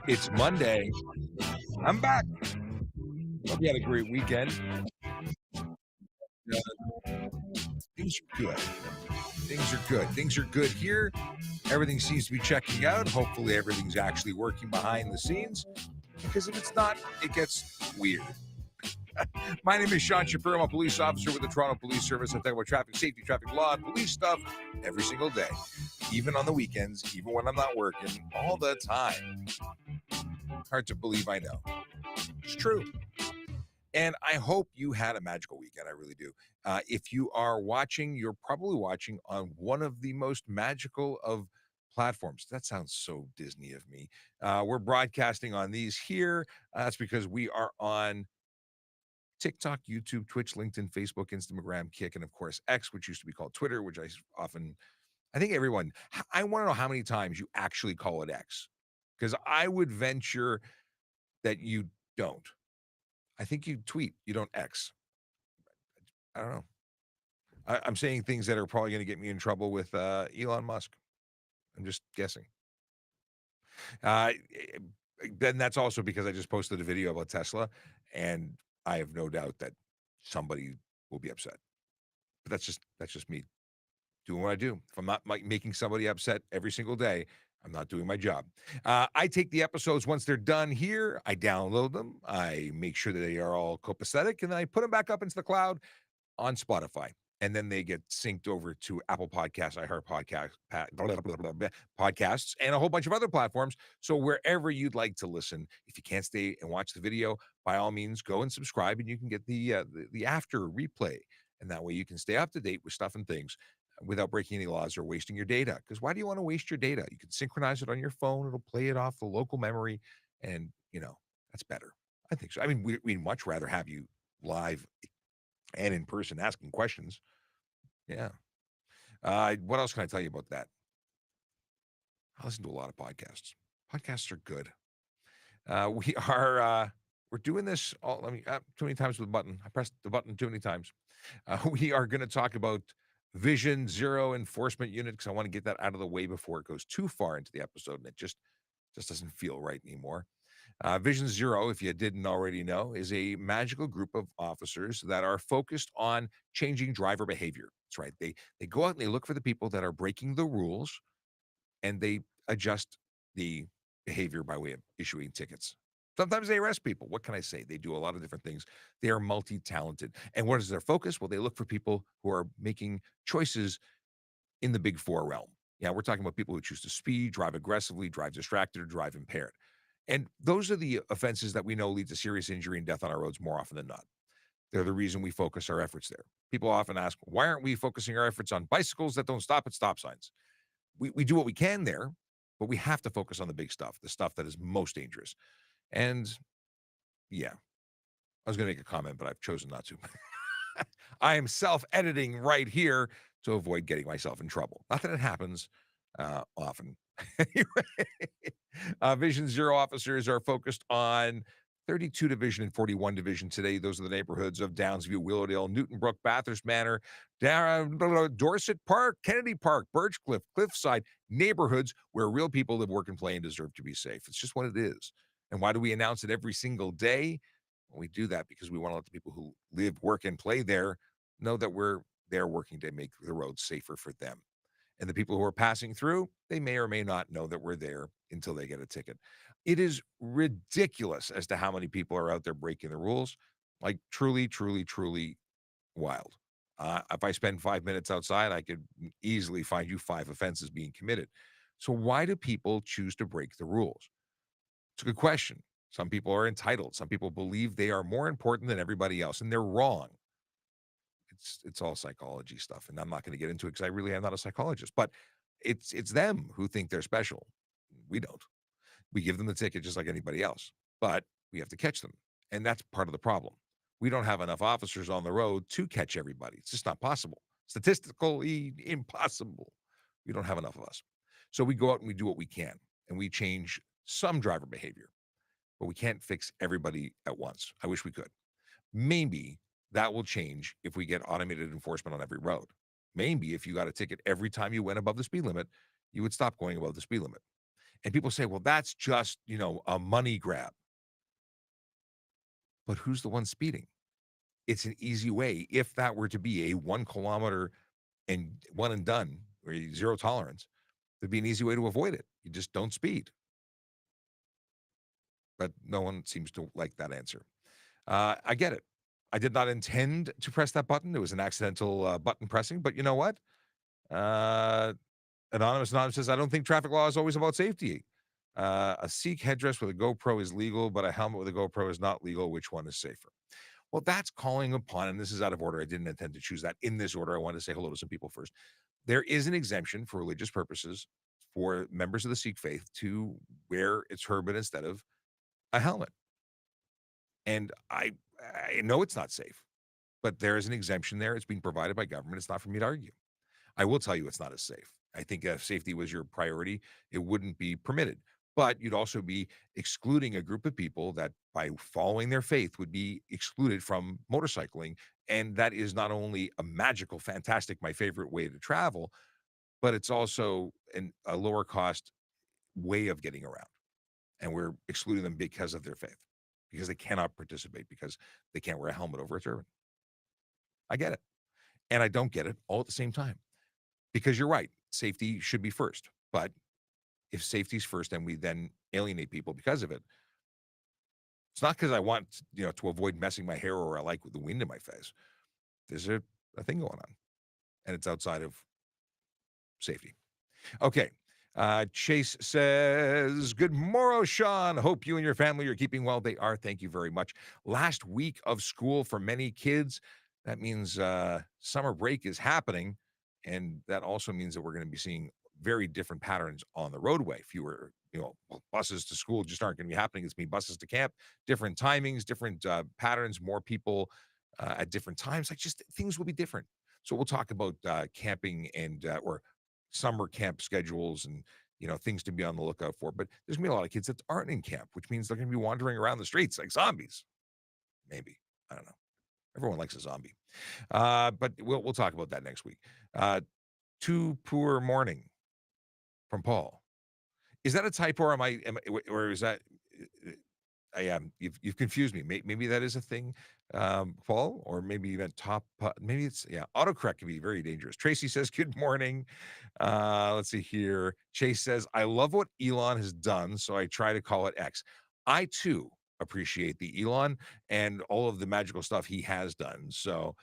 It's Monday. I'm back. Hope you had a great weekend. Things are good. Things are good. Things are good here. Everything seems to be checking out. Hopefully, everything's actually working behind the scenes. Because if it's not, it gets weird. My name is Sean Shapiro. I'm a police officer with the Toronto Police Service. I talk about traffic safety, traffic law, and police stuff every single day, even on the weekends, even when I'm not working, all the time. Hard to believe, I know. It's true. And I hope you had a magical weekend. I really do. If you are watching, you're probably watching on one of the most magical of platforms. That sounds so Disney of me. We're broadcasting on these here. That's because we are on TikTok, YouTube, Twitch, LinkedIn, Facebook, Instagram, Kick, and of course X, which used to be called Twitter, which I think everyone, I want to know how many times you actually call it X, because I would venture that you don't. I think you tweet, you don't X. I don't know. I'm saying things that are probably going to get me in trouble with Elon Musk. I'm just guessing. Uh, eh, then that's also because I just posted a video about Tesla, and I have no doubt that somebody will be upset. But that's just me doing what I do. If I'm not making somebody upset every single day, I'm not doing my job. I take the episodes once they're done here. I download them. I make sure that they are all copacetic, and then I put them back up into the cloud on Spotify. And then they get synced over to Apple Podcasts, podcasts, and a whole bunch of other platforms. So wherever you'd like to listen, if you can't stay and watch the video, by all means, go and subscribe, and you can get the after replay. And that way you can stay up to date with stuff and things without breaking any laws or wasting your data. Because why do you want to waste your data? You can synchronize it on your phone. It'll play it off the local memory. And, that's better. I think so. I mean, we'd much rather have you live and in person asking questions. Yeah. What else can I tell you about that? I listen to a lot of podcasts. Podcasts are good. We're doing this too many times with the button. I pressed the button too many times. We are going to talk about Vision Zero Enforcement Unit because I want to get that out of the way before it goes too far into the episode and it just doesn't feel right anymore. Vision Zero, if you didn't already know, is a magical group of officers that are focused on changing driver behavior. That's right. They go out and they look for the people that are breaking the rules, and they adjust the behavior by way of issuing tickets. Sometimes they arrest people. What can I say? They do a lot of different things. They are multi-talented. And what is their focus? Well, they look for people who are making choices in the big four realm. Yeah, we're talking about people who choose to speed, drive aggressively, drive distracted, or drive impaired. And those are the offenses that we know lead to serious injury and death on our roads more often than not. They're the reason we focus our efforts there. People often ask, why aren't we focusing our efforts on bicycles that don't stop at stop signs? We do what we can there, but we have to focus on the big stuff, the stuff that is most dangerous. And yeah, I was going to make a comment, but I've chosen not to. I am self-editing right here to avoid getting myself in trouble. Not that it happens often. Anyway, Vision Zero officers are focused on 32 Division and 41 Division today. Those are the neighborhoods of Downsview, Willowdale, Newton Brook, Bathurst Manor, Dorset Park, Kennedy Park, Birchcliff, Cliffside, neighborhoods where real people live, work, and play and deserve to be safe. It's just what it is. And why do we announce it every single day? Well, we do that because we want to let the people who live, work, and play there know that we're there working to make the roads safer for them. And the people who are passing through, they may or may not know that we're there until they get a ticket. It is ridiculous as to how many people are out there breaking the rules. Like truly, truly, truly wild. If I spend 5 minutes outside, I could easily find you 5 offenses being committed. So why do people choose to break the rules? It's a good question. Some people are entitled. Some people believe they are more important than everybody else, and they're wrong. It's all psychology stuff, and I'm not going to get into it because I really am not a psychologist. But it's them who think they're special. We don't. We give them the ticket just like anybody else, but we have to catch them, and that's part of the problem. We don't have enough officers on the road to catch everybody. It's just not possible. Statistically impossible. We don't have enough of us. So we go out and we do what we can, and we change some driver behavior, but we can't fix everybody at once. I wish we could. Maybe that will change if we get automated enforcement on every road. maybe if you got a ticket every time you went above the speed limit, you would stop going above the speed limit. And people say, well, that's just, a money grab. But who's the one speeding? It's an easy way. If that were to be a 1 kilometer and one and done, or zero tolerance, there'd be an easy way to avoid it. You just don't speed. But no one seems to like that answer. I get it. I did not intend to press that button. It was an accidental button pressing. But you know what? Uh, Anonymous says, I don't think traffic law is always about safety. A Sikh headdress with a GoPro is legal, but a helmet with a GoPro is not legal. Which one is safer? Well, that's calling upon, and this is out of order. I didn't intend to choose that in this order. I wanted to say hello to some people first. There is an exemption for religious purposes for members of the Sikh faith to wear its turban instead of a helmet. And I know it's not safe, but there is an exemption there. It's being provided by government. It's not for me to argue. I will tell you it's not as safe. I think if safety was your priority, it wouldn't be permitted. But you'd also be excluding a group of people that, by following their faith, would be excluded from motorcycling. And that is not only a magical, fantastic, my favorite way to travel, but it's also a lower cost way of getting around. And we're excluding them because of their faith, because they cannot participate, because they can't wear a helmet over a turban. I get it. And I don't get it all at the same time. Because you're right, safety should be first. But if safety's first and we then alienate people because of it, it's not because I want, to avoid messing my hair or I like the wind in my face. There's a thing going on, and it's outside of safety. Okay. Chase says, good morrow, Sean. Hope you and your family are keeping well. They are. Thank you very much. Last week of school for many kids. That means summer break is happening. And that also means that we're going to be seeing very different patterns on the roadway. Fewer, buses to school just aren't going to be happening. It's going to be buses to camp, different timings, different patterns, more people at different times. Like, just things will be different. So we'll talk about camping and or summer camp schedules and things to be on the lookout for. But there's gonna be a lot of kids that aren't in camp, which means they're gonna be wandering around the streets like zombies. Maybe, I don't know. Everyone likes a zombie, but we'll talk about that next week. Too poor morning from Paul. Is that a typo, or or is that? I am. You've confused me. Maybe that is a thing, Paul, or maybe you meant top. Maybe it's, yeah. Autocorrect can be very dangerous. Tracy says, "Good morning." Let's see here. Chase says, "I love what Elon has done, so I try to call it X." I too appreciate the Elon and all of the magical stuff he has done. So,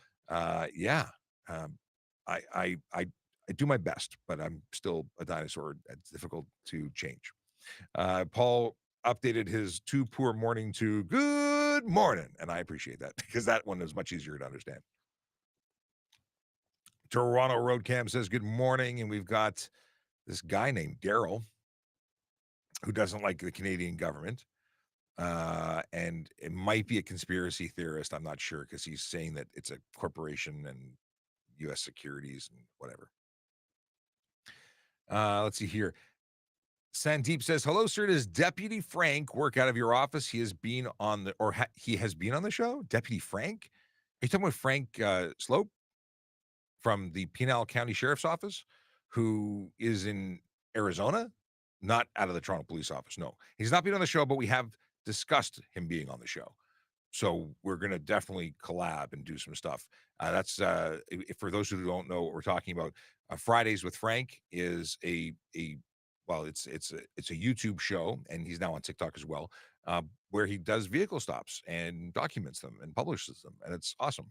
yeah, um, I do my best, but I'm still a dinosaur. It's difficult to change. Paul updated his too poor morning to good morning, and I appreciate that because that one is much easier to understand. Toronto Roadcam says good morning, and we've got this guy named Daryl who doesn't like the Canadian government, and it might be a conspiracy theorist. I'm not sure because he's saying that it's a corporation and U.S. securities and whatever. Let's see here. Sandeep says, hello, sir. Does Deputy Frank work out of your office? He has been on he has been on the show? Deputy Frank? Are you talking about Frank Slope from the Pinal County Sheriff's Office, who is in Arizona? Not out of the Toronto Police Office. No, he's not been on the show, but we have discussed him being on the show. So we're going to definitely collab and do some stuff. That's for those who don't know what we're talking about. Fridays with Frank is it's a YouTube show, and he's now on TikTok as well, where he does vehicle stops and documents them and publishes them, and it's awesome.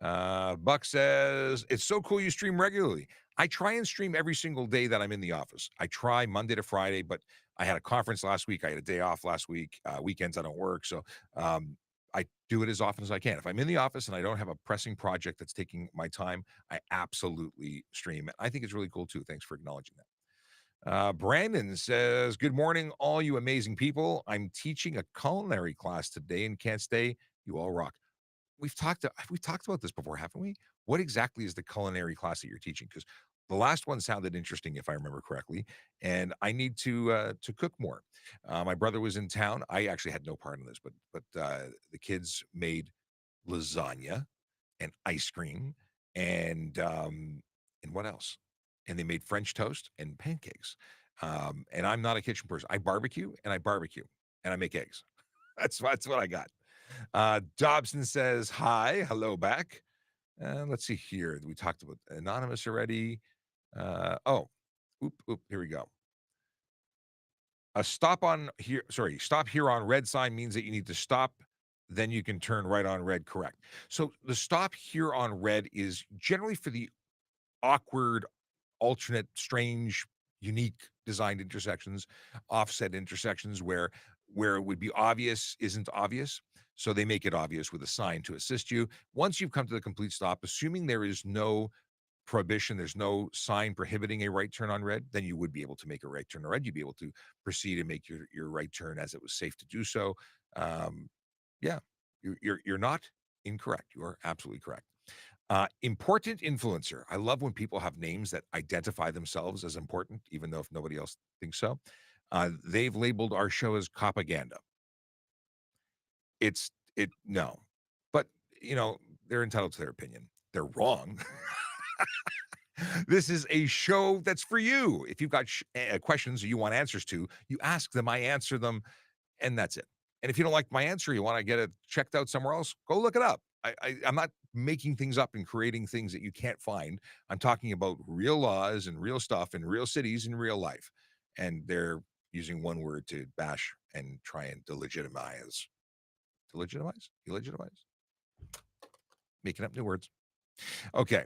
Buck says, it's so cool you stream regularly. I try and stream every single day that I'm in the office. I try Monday to Friday, but I had a conference last week. I had a day off last week. Weekends I don't work. So I do it as often as I can. If I'm in the office and I don't have a pressing project that's taking my time, I absolutely stream it. I think it's really cool too. Thanks for acknowledging that. Brandon says, good morning, all you amazing people. I'm teaching a culinary class today and can't stay. You all rock. We've talked about this before, haven't we? What exactly is the culinary class that you're teaching? Because the last one sounded interesting, if I remember correctly, and I need to cook more. My brother was in town. I actually had no part in this, but the kids made lasagna and ice cream and what else? And they made French toast and pancakes. And I'm not a kitchen person. I barbecue and I make eggs. That's what I got. Dobson says hi, hello back. Let's see here. We talked about anonymous already. Here we go. A stop here on red sign means that you need to stop, then you can turn right on red, correct. So the stop here on red is generally for the awkward, alternate, strange, unique designed intersections, offset intersections where it would be obvious isn't obvious. So they make it obvious with a sign to assist you. Once you've come to the complete stop, assuming there is no prohibition, there's no sign prohibiting a right turn on red, then you would be able to make a right turn on red. You'd be able to proceed and make your right turn as it was safe to do so. Um, yeah, you're not incorrect. You are absolutely correct. Important influencer. I love when people have names that identify themselves as important, even though if nobody else thinks so. They've labeled our show as propaganda. No, but they're entitled to their opinion. They're wrong. This is a show that's for you. If you've got questions you want answers to, you ask them, I answer them, and that's it. And if you don't like my answer, you want to get it checked out somewhere else, go look it up. I'm not making things up and creating things that you can't find. I'm talking about real laws and real stuff in real cities in real life. And they're using one word to bash and try and delegitimize. Delegitimize? Making up new words. Okay.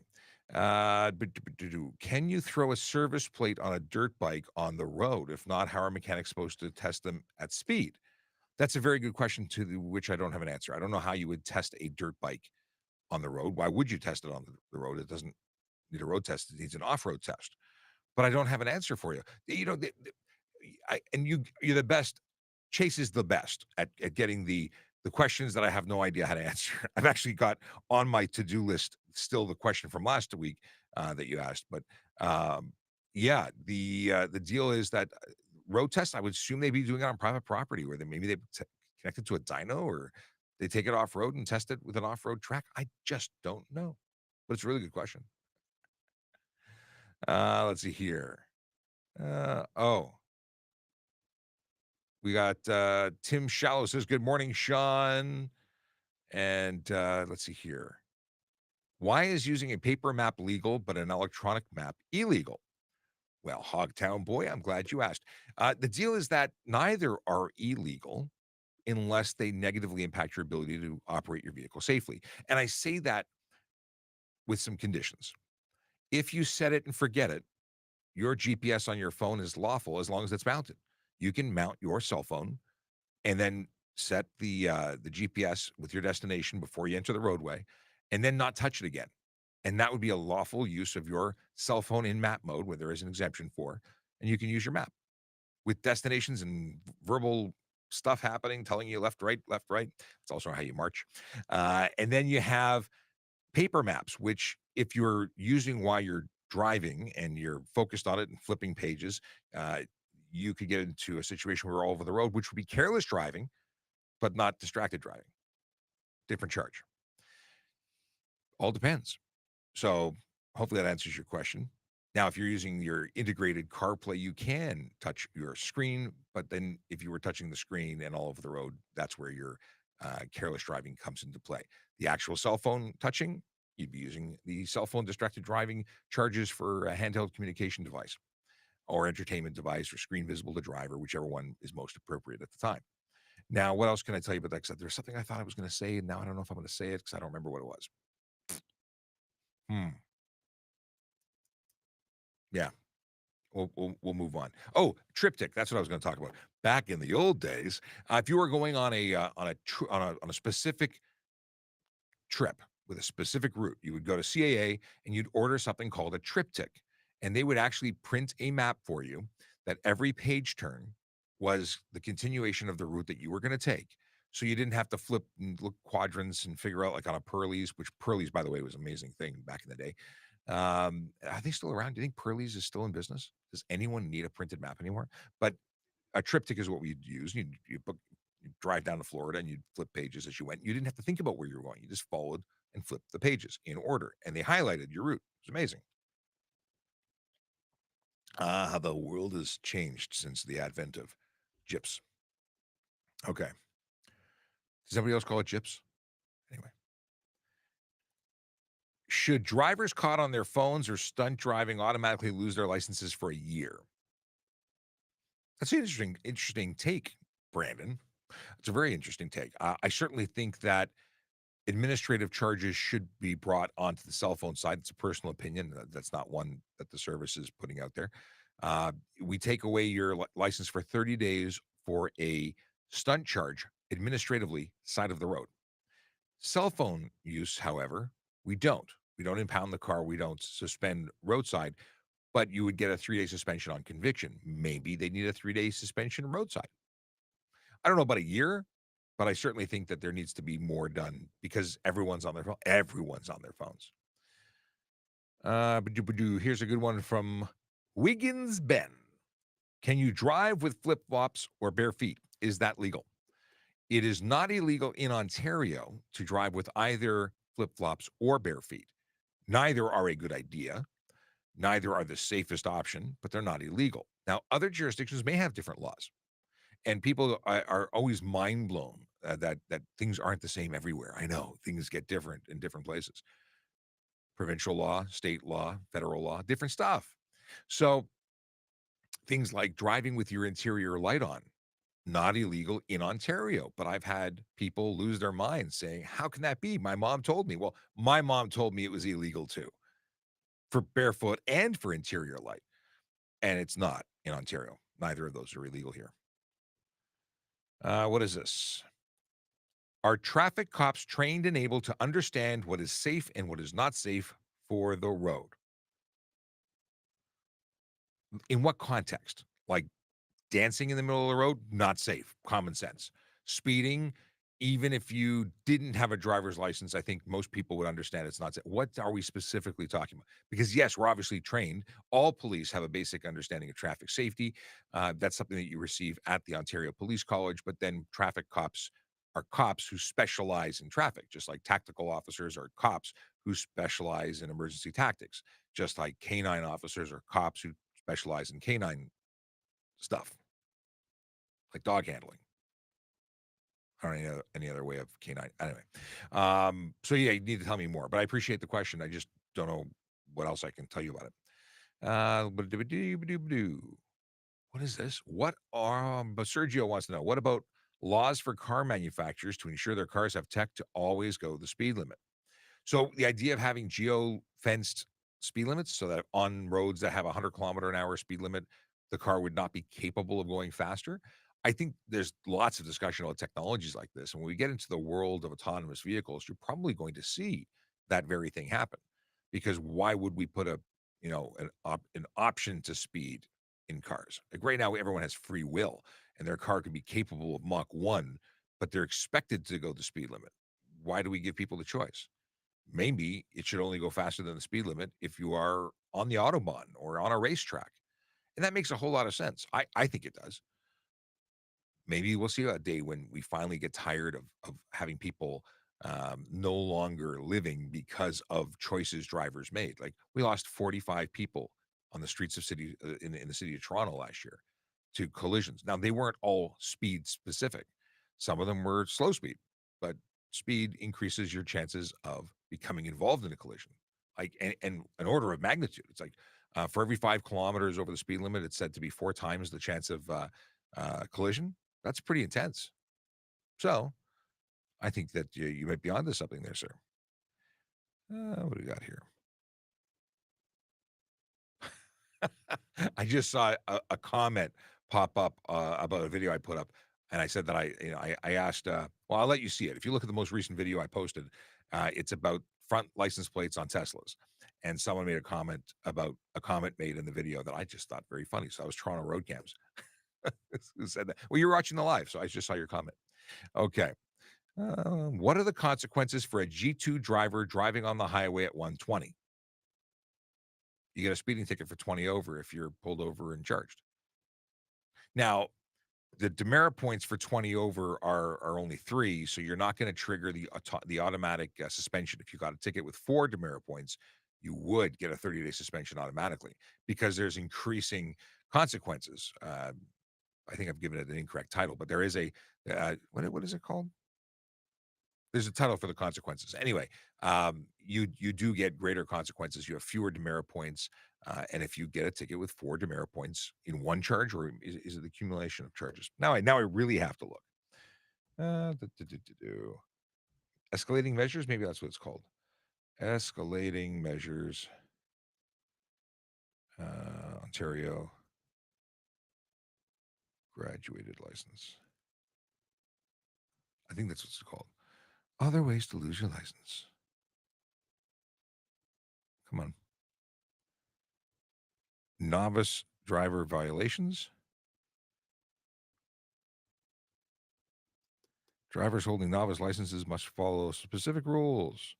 Can you throw a service plate on a dirt bike on the road? If not, how are mechanics supposed to test them at speed? That's a very good question which I don't have an answer. I don't know how you would test a dirt bike on the road. Why would you test it on the road? It doesn't need a road test. It needs an off-road test. But I don't have an answer for you. You're the best. Chase is the best at getting the questions that I have no idea how to answer. I've actually got on my to-do list still the question from last week that you asked. But yeah, the deal is that road tests, I would assume they'd be doing it on private property where they connect it to a dyno or they take it off road and test it with an off-road track. I just don't know. But it's a really good question. Let's see here. We got Tim Shallow says, good morning, Sean. And let's see here. Why is using a paper map legal, but an electronic map illegal? Well, Hogtown boy, I'm glad you asked. The deal is that neither are illegal unless they negatively impact your ability to operate your vehicle safely. And I say that with some conditions. If you set it and forget it, your GPS on your phone is lawful as long as it's mounted. You can mount your cell phone and then set the GPS with your destination before you enter the roadway, and then not touch it again. And that would be a lawful use of your cell phone in map mode, where there is an exemption for, and you can use your map with destinations and verbal stuff happening, telling you left, right, left, right. It's also how you march. And then you have paper maps, which if you're using while you're driving and you're focused on it and flipping pages, you could get into a situation where you're all over the road, which would be careless driving, but not distracted driving. Different charge. All depends. So hopefully that answers your question. Now, if you're using your integrated CarPlay, you can touch your screen, but then if you were touching the screen and all over the road, that's where your careless driving comes into play. The actual cell phone touching, you'd be using the cell phone distracted driving charges for a handheld communication device or entertainment device or screen visible to driver, whichever one is most appropriate at the time. Now, what else can I tell you about that? 'Cause there's something I thought I was going to say, and now I don't know if I'm going to say it because I don't remember what it was. Yeah, we'll move on. Oh, triptych. That's what I was going to talk about. Back in the old days, if you were going on a specific trip with a specific route, you would go to CAA and you'd order something called a triptych, and they would actually print a map for you that every page turn was the continuation of the route that you were going to take. So you didn't have to flip and look quadrants and figure out like on a Pearlies, which Pearlies, by the way, was an amazing thing back in the day. Are they still around? Do you think Pearlies is still in business? Does anyone need a printed map anymore? But a triptych is what we'd use. You drive down to Florida and you'd flip pages as you went. You didn't have to think about where you were going. You just followed and flipped the pages in order, and they highlighted your route. It's amazing. Ah, how the world has changed since the advent of GIPs. Okay. Does anybody else call it GIPs? Anyway. Should drivers caught on their phones or stunt driving automatically lose their licenses for a year? That's an interesting take, Brandon. It's a very interesting take. I certainly think that administrative charges should be brought onto the cell phone side. It's a personal opinion. That's not one that the service is putting out there. We take away your license for 30 days for a stunt charge administratively side of the road. Cell phone use, however, we don't. We don't impound the car. We don't suspend roadside, but you would get a 3-day suspension on conviction. Maybe they need a 3-day suspension roadside. I don't know about a year, but I certainly think that there needs to be more done because everyone's on their phone. Everyone's on their phones. Here's a good one from Wiggins Ben. Can you drive with flip flops or bare feet? Is that legal? It is not illegal in Ontario to drive with either flip flops or bare feet. Neither are a good idea. Neither are the safest option, but they're not illegal. Now, other jurisdictions may have different laws, and people are always mind blown that things aren't the same everywhere. I know things get different in different places. Provincial law, state law, federal law, different stuff. So things like driving with your interior light on, not illegal in Ontario. But I've had people lose their minds saying, how can that be? My mom told me. Well, my mom told me it was illegal too for barefoot and for interior light. And it's not in Ontario. Neither of those are illegal here. What is this? Are traffic cops trained and able to understand what is safe and what is not safe for the road? In what context? Like dancing in the middle of the road, not safe. Common sense. Speeding, even if you didn't have a driver's license, I think most people would understand it's not safe. What are we specifically talking about? Because yes, we're obviously trained. All police have a basic understanding of traffic safety. That's something that you receive at the Ontario Police College. But then traffic cops are cops who specialize in traffic, just like tactical officers are cops who specialize in emergency tactics, just like canine officers are cops who specialize in canine stuff, like dog handling. I don't know any other way of canine. Anyway, so yeah, you need to tell me more. But I appreciate the question. I just don't know what else I can tell you about it. What is this? But Sergio wants to know, what about laws for car manufacturers to ensure their cars have tech to always go the speed limit? So the idea of having geo-fenced speed limits so that on roads that have a 100-kilometer-an-hour speed limit, the car would not be capable of going faster. I think there's lots of discussion about technologies like this, and when we get into the world of autonomous vehicles, you're probably going to see that very thing happen. Because why would we put an option to speed in cars? Like right now, everyone has free will, and their car could be capable of Mach 1, but they're expected to go the speed limit. Why do we give people the choice? Maybe it should only go faster than the speed limit if you are on the Autobahn or on a racetrack. And that makes a whole lot of sense. I think it does. Maybe we'll see a day when we finally get tired of having people no longer living because of choices drivers made. Like we lost 45 people on the streets of in the city of Toronto last year to collisions. Now they weren't all speed specific. Some of them were slow speed, but speed increases your chances of becoming involved in a collision. Like and an order of magnitude. It's like for every 5 kilometers over the speed limit, it's said to be 4 times the chance of collision. That's pretty intense. So I think that you might be onto something there, sir. What do we got here? I just saw a comment pop up about a video I put up, and I said that I asked. Well, I'll let you see it. If you look at the most recent video I posted, it's about front license plates on Teslas, and someone made a comment about a comment made in the video that I just thought very funny. So I was Toronto road cams. Who said that? Well, you're watching the live, so I just saw your comment. Okay. What are the consequences for a G2 driver driving on the highway at 120? You get a speeding ticket for 20 over if you're pulled over and charged. Now, the demerit points for 20 over are only 3, so you're not gonna trigger the automatic, suspension. If you got a ticket with 4 demerit points, you would get a 30-day suspension automatically because there's increasing consequences. I think I've given it an incorrect title, but there is a, what is it called? There's a title for the consequences. Anyway, you do get greater consequences. You have fewer demerit points, and if you get a ticket with 4 demerit points in one charge, or is it the accumulation of charges? Now I really have to look. Escalating measures, maybe that's what it's called. Escalating measures, Ontario graduated license. I think that's what it's called. Other ways to lose your license. Come on. Novice driver violations. Drivers holding novice licenses must follow specific rules.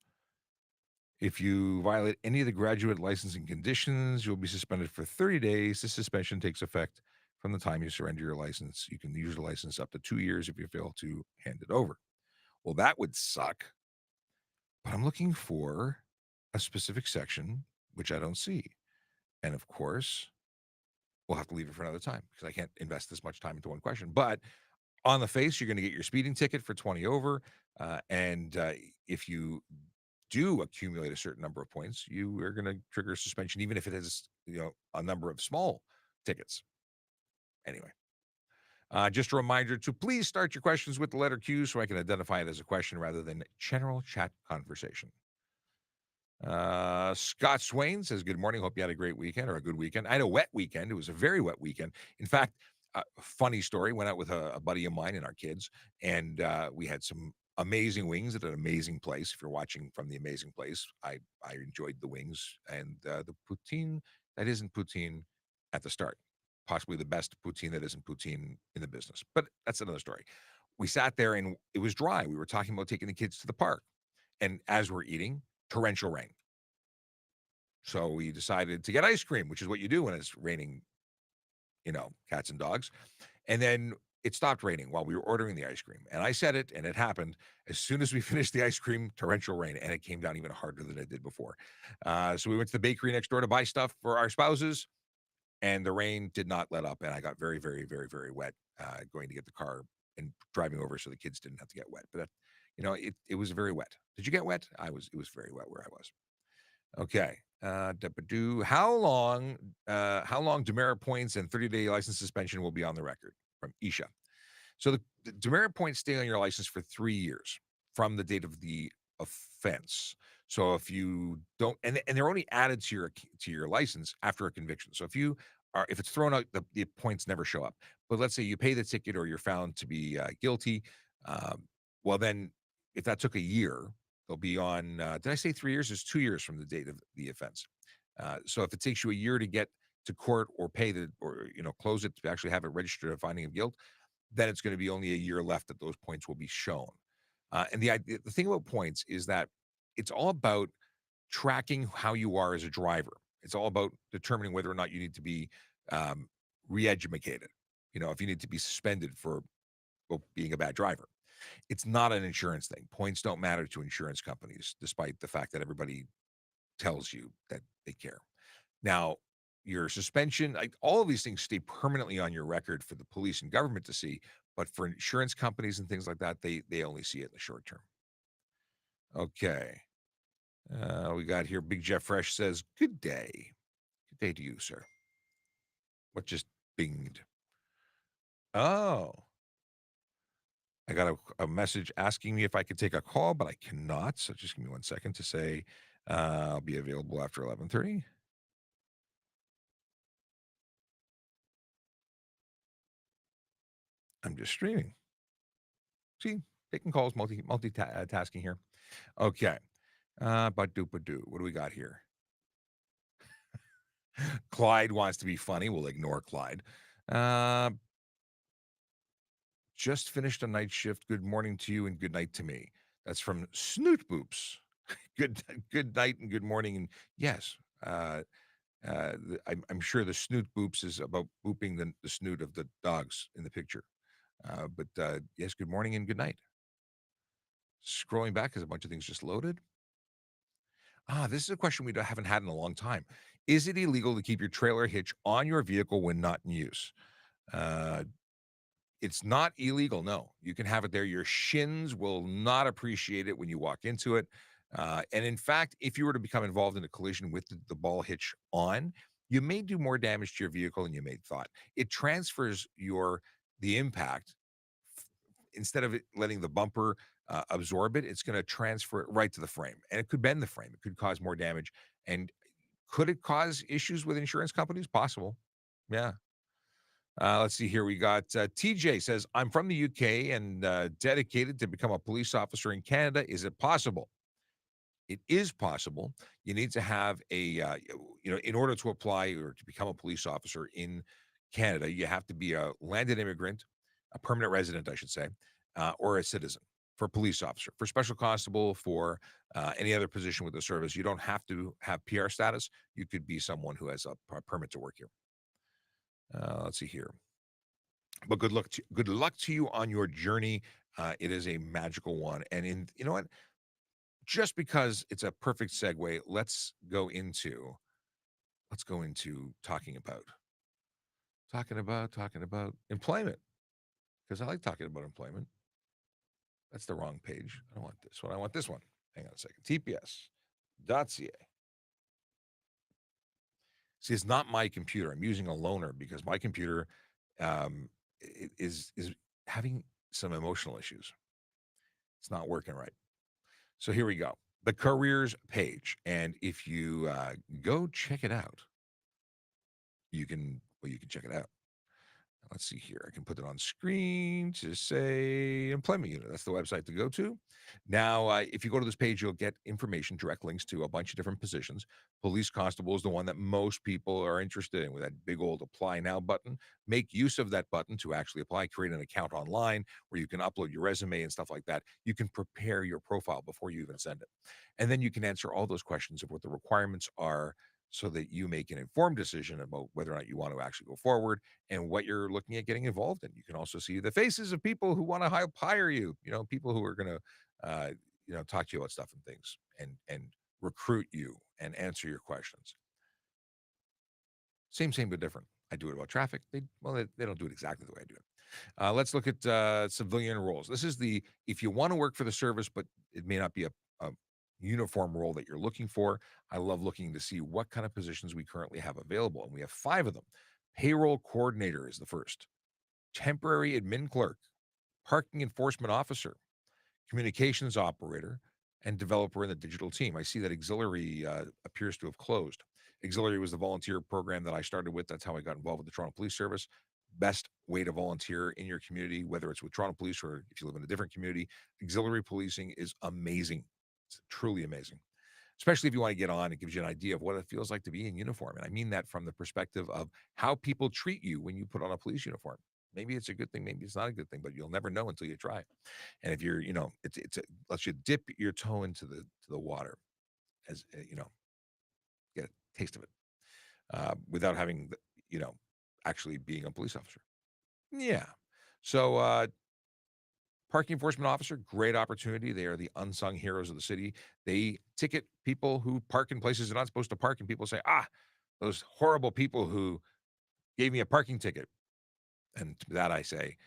If you violate any of the graduate licensing conditions, you'll be suspended for 30 days. This suspension takes effect from the time you surrender your license. You can use your license up to 2 years if you fail to hand it over. Well, that would suck. But I'm looking for a specific section, which I don't see. And of course, we'll have to leave it for another time because I can't invest this much time into one question. But on the face, you're going to get your speeding ticket for 20 over. And if you do accumulate a certain number of points, you are going to trigger suspension, even if it is, a number of small tickets. Anyway, just a reminder to please start your questions with the letter Q so I can identify it as a question rather than general chat conversation. Scott Swain says, good morning. Hope you had a great weekend or a good weekend. I had a wet weekend. It was a very wet weekend. In fact, funny story, went out with a buddy of mine and our kids, and we had some amazing wings at an amazing place. If you're watching from the amazing place, I enjoyed the wings and the poutine that isn't poutine at the start. Possibly the best poutine that isn't poutine in the business. But that's another story. We sat there and it was dry. We were talking about taking the kids to the park. And as we're eating, torrential rain. So we decided to get ice cream, which is what you do when it's raining, cats and dogs. And then it stopped raining while we were ordering the ice cream. And I said it, and it happened. As soon as we finished the ice cream, torrential rain, and it came down even harder than it did before. So we went to the bakery next door to buy stuff for our spouses, and the rain did not let up. And I got very, very, very, very wet going to get the car and driving over so the kids didn't have to get wet. But, it was very wet. Did you get wet? It was very wet where I was. Okay. How long demerit points and 30-day license suspension will be on the record? From Isha. So the demerit points stay on your license for 3 years from the date of the offense. So if you don't, and they're only added to your license after a conviction. So if it's thrown out, the points never show up. But let's say you pay the ticket or you're found to be guilty. Well, then if that took a year, they'll be on. Did I say 3 years? It's 2 years from the date of the offense. So if it takes you a year to get to court or close it to actually have it registered a finding of guilt, then it's going to be only a year left that those points will be shown. And the thing about points is that it's all about tracking how you are as a driver. It's all about determining whether or not you need to be re-educated. If you need to be suspended for being a bad driver. It's not an insurance thing. Points don't matter to insurance companies, despite the fact that everybody tells you that they care. Now, your suspension, all of these things stay permanently on your record for the police and government to see, but for insurance companies and things like that, they only see it in the short term. Okay. We got here, Big Jeff Fresh says, good day. Good day to you, sir. What just binged? Oh. I got a message asking me if I could take a call, but I cannot. So just give me 1 second to say I'll be available after 11:30. I'm just streaming. See, taking calls, multitasking here. Okay. Ba-do. What do we got here? Clyde wants to be funny. We'll ignore Clyde. Just finished a night shift. Good morning to you and good night to me. That's from Snoot Boops. Good night and good morning. And yes, I'm sure the Snoot Boops is about booping the snoot of the dogs in the picture. But yes, good morning and good night. Scrolling back because a bunch of things just loaded. This is a question we haven't had in a long time. Is it illegal to keep your trailer hitch on your vehicle when not in use? Uh, it's not illegal. No, you can have it there. Your shins will not appreciate it when you walk into it. And in fact, if you were to become involved in a collision with the ball hitch on, you may do more damage to your vehicle than you may thought. It transfers the impact instead of it letting the bumper absorb it. It's going to transfer it right to the frame, and it could bend the frame. It could cause more damage. And could it cause issues with insurance companies? Possible. Yeah. Let's see here. We got TJ says, I'm from the UK and dedicated to become a police officer in Canada. Is it possible? It is possible. You need to have in order to apply or to become a police officer in Canada, you have to be a landed immigrant, a permanent resident, I should say, or a citizen for police officer. For special constable, for any other position with the service, you don't have to have PR status. You could be someone who has a permit to work here. Let's see here. But good luck to you on your journey. It is a magical one. And you know what? Just because it's a perfect segue, let's go into talking about employment, because I like talking about employment. That's the wrong page. I don't want this one. I want this one. Hang on a second. TPS.ca. See, it's not my computer. I'm using a loaner because my computer is having some emotional issues. It's not working right. So here we go. The careers page. And if you go check it out, you can check it out. Let's see here. I can put it on screen to say employment unit. That's the website to go to. Now, if you go to this page, you'll get information, direct links to a bunch of different positions. Police constable is the one that most people are interested in with that big old apply now button. Make use of that button to actually apply, create an account online where you can upload your resume and stuff like that. You can prepare your profile before you even send it. And then you can answer all those questions of what the requirements are so that you make an informed decision about whether or not you want to actually go forward and what you're looking at getting involved in. You can also see the faces of people who want to hire you, people who are going to, talk to you about stuff and things and recruit you and answer your questions. Same, but different. I do it about traffic. They don't do it exactly the way I do it. Let's look at civilian roles. This is if you want to work for the service, but it may not be a uniform role that you're looking for. I love looking to see what kind of positions we currently have available, and we have 5 of them. Payroll coordinator is the first. Temporary admin clerk, parking enforcement officer, communications operator, and developer in the digital team. I see that auxiliary appears to have closed. Auxiliary was the volunteer program that I started with. That's how I got involved with the Toronto Police Service. Best way to volunteer in your community, whether it's with Toronto Police or if you live in a different community. Auxiliary policing is amazing. It's truly amazing, especially if you want to get on. It gives you an idea of what it feels like to be in uniform. And I mean that from the perspective of how people treat you when you put on a police uniform. Maybe it's a good thing, maybe it's not a good thing, but you'll never know until you try. And if you're, lets you dip your toe into the water, as get a taste of it, without having, actually being a police officer. Yeah. So parking enforcement officer, great opportunity. They are the unsung heroes of the city. They ticket people who park in places they're not supposed to park, and people say, those horrible people who gave me a parking ticket. And to that I say,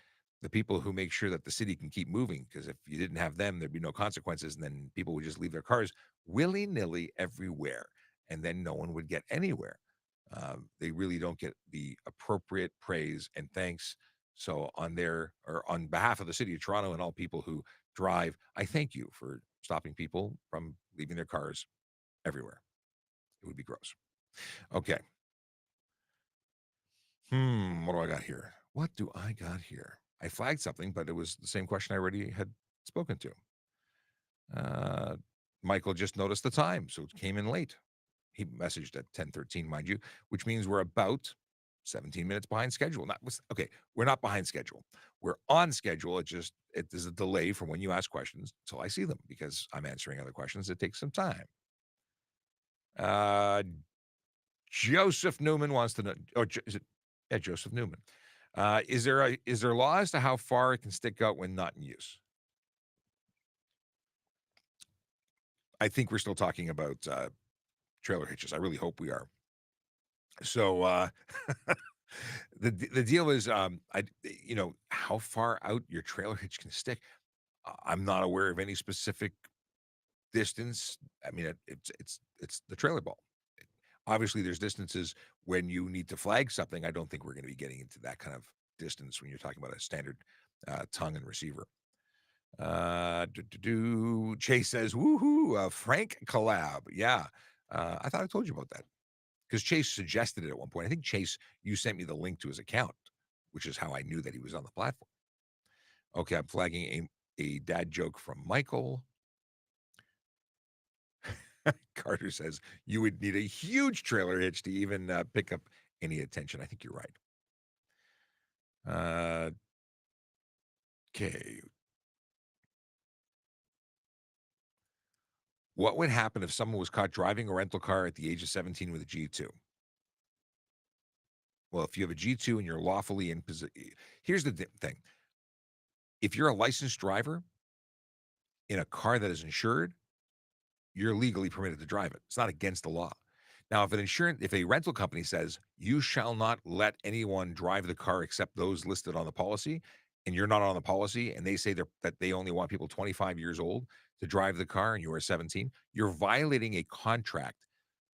the people who make sure that the city can keep moving, because if you didn't have them, there'd be no consequences, and then people would just leave their cars willy-nilly everywhere, and then no one would get anywhere. They really don't get the appropriate praise and thanks. So on behalf of the city of Toronto and all people who drive, I thank you for stopping people from leaving their cars everywhere. It would be gross. Okay. What do I got here? What do I got here? I flagged something, but it was the same question I already had spoken to. Michael just noticed the time, so it came in late. He messaged at 10:13, mind you, which means we're about 17 minutes behind schedule. We're not behind schedule. We're on schedule. There's a delay from when you ask questions till I see them, because I'm answering other questions. It takes some time. Joseph Newman wants to know, is it? Yeah, Joseph Newman. Is there law as to how far it can stick out when not in use? I think we're still talking about trailer hitches. I really hope we are. So the deal is, how far out your trailer hitch can stick. I'm not aware of any specific distance. I mean, it's the trailer ball. Obviously, there's distances when you need to flag something. I don't think we're going to be getting into that kind of distance when you're talking about a standard tongue and receiver. Chase says, "Woohoo! Frank collab." Yeah, I thought I told you about that because Chase suggested it at one point. I think Chase, you sent me the link to his account, which is how I knew that he was on the platform. Okay, I'm flagging a dad joke from Michael. Carter says you would need a huge trailer hitch to even pick up any attention. I think you're right. Okay. What would happen if someone was caught driving a rental car at the age of 17 with a G2? Well, if you have a G2 and you're lawfully in position, here's the thing. If you're a licensed driver in a car that is insured, you're legally permitted to drive it. It's not against the law. Now, if a rental company says you shall not let anyone drive the car except those listed on the policy, and you're not on the policy, and they say that they only want people 25 years old to drive the car, and you are 17, you're violating a contract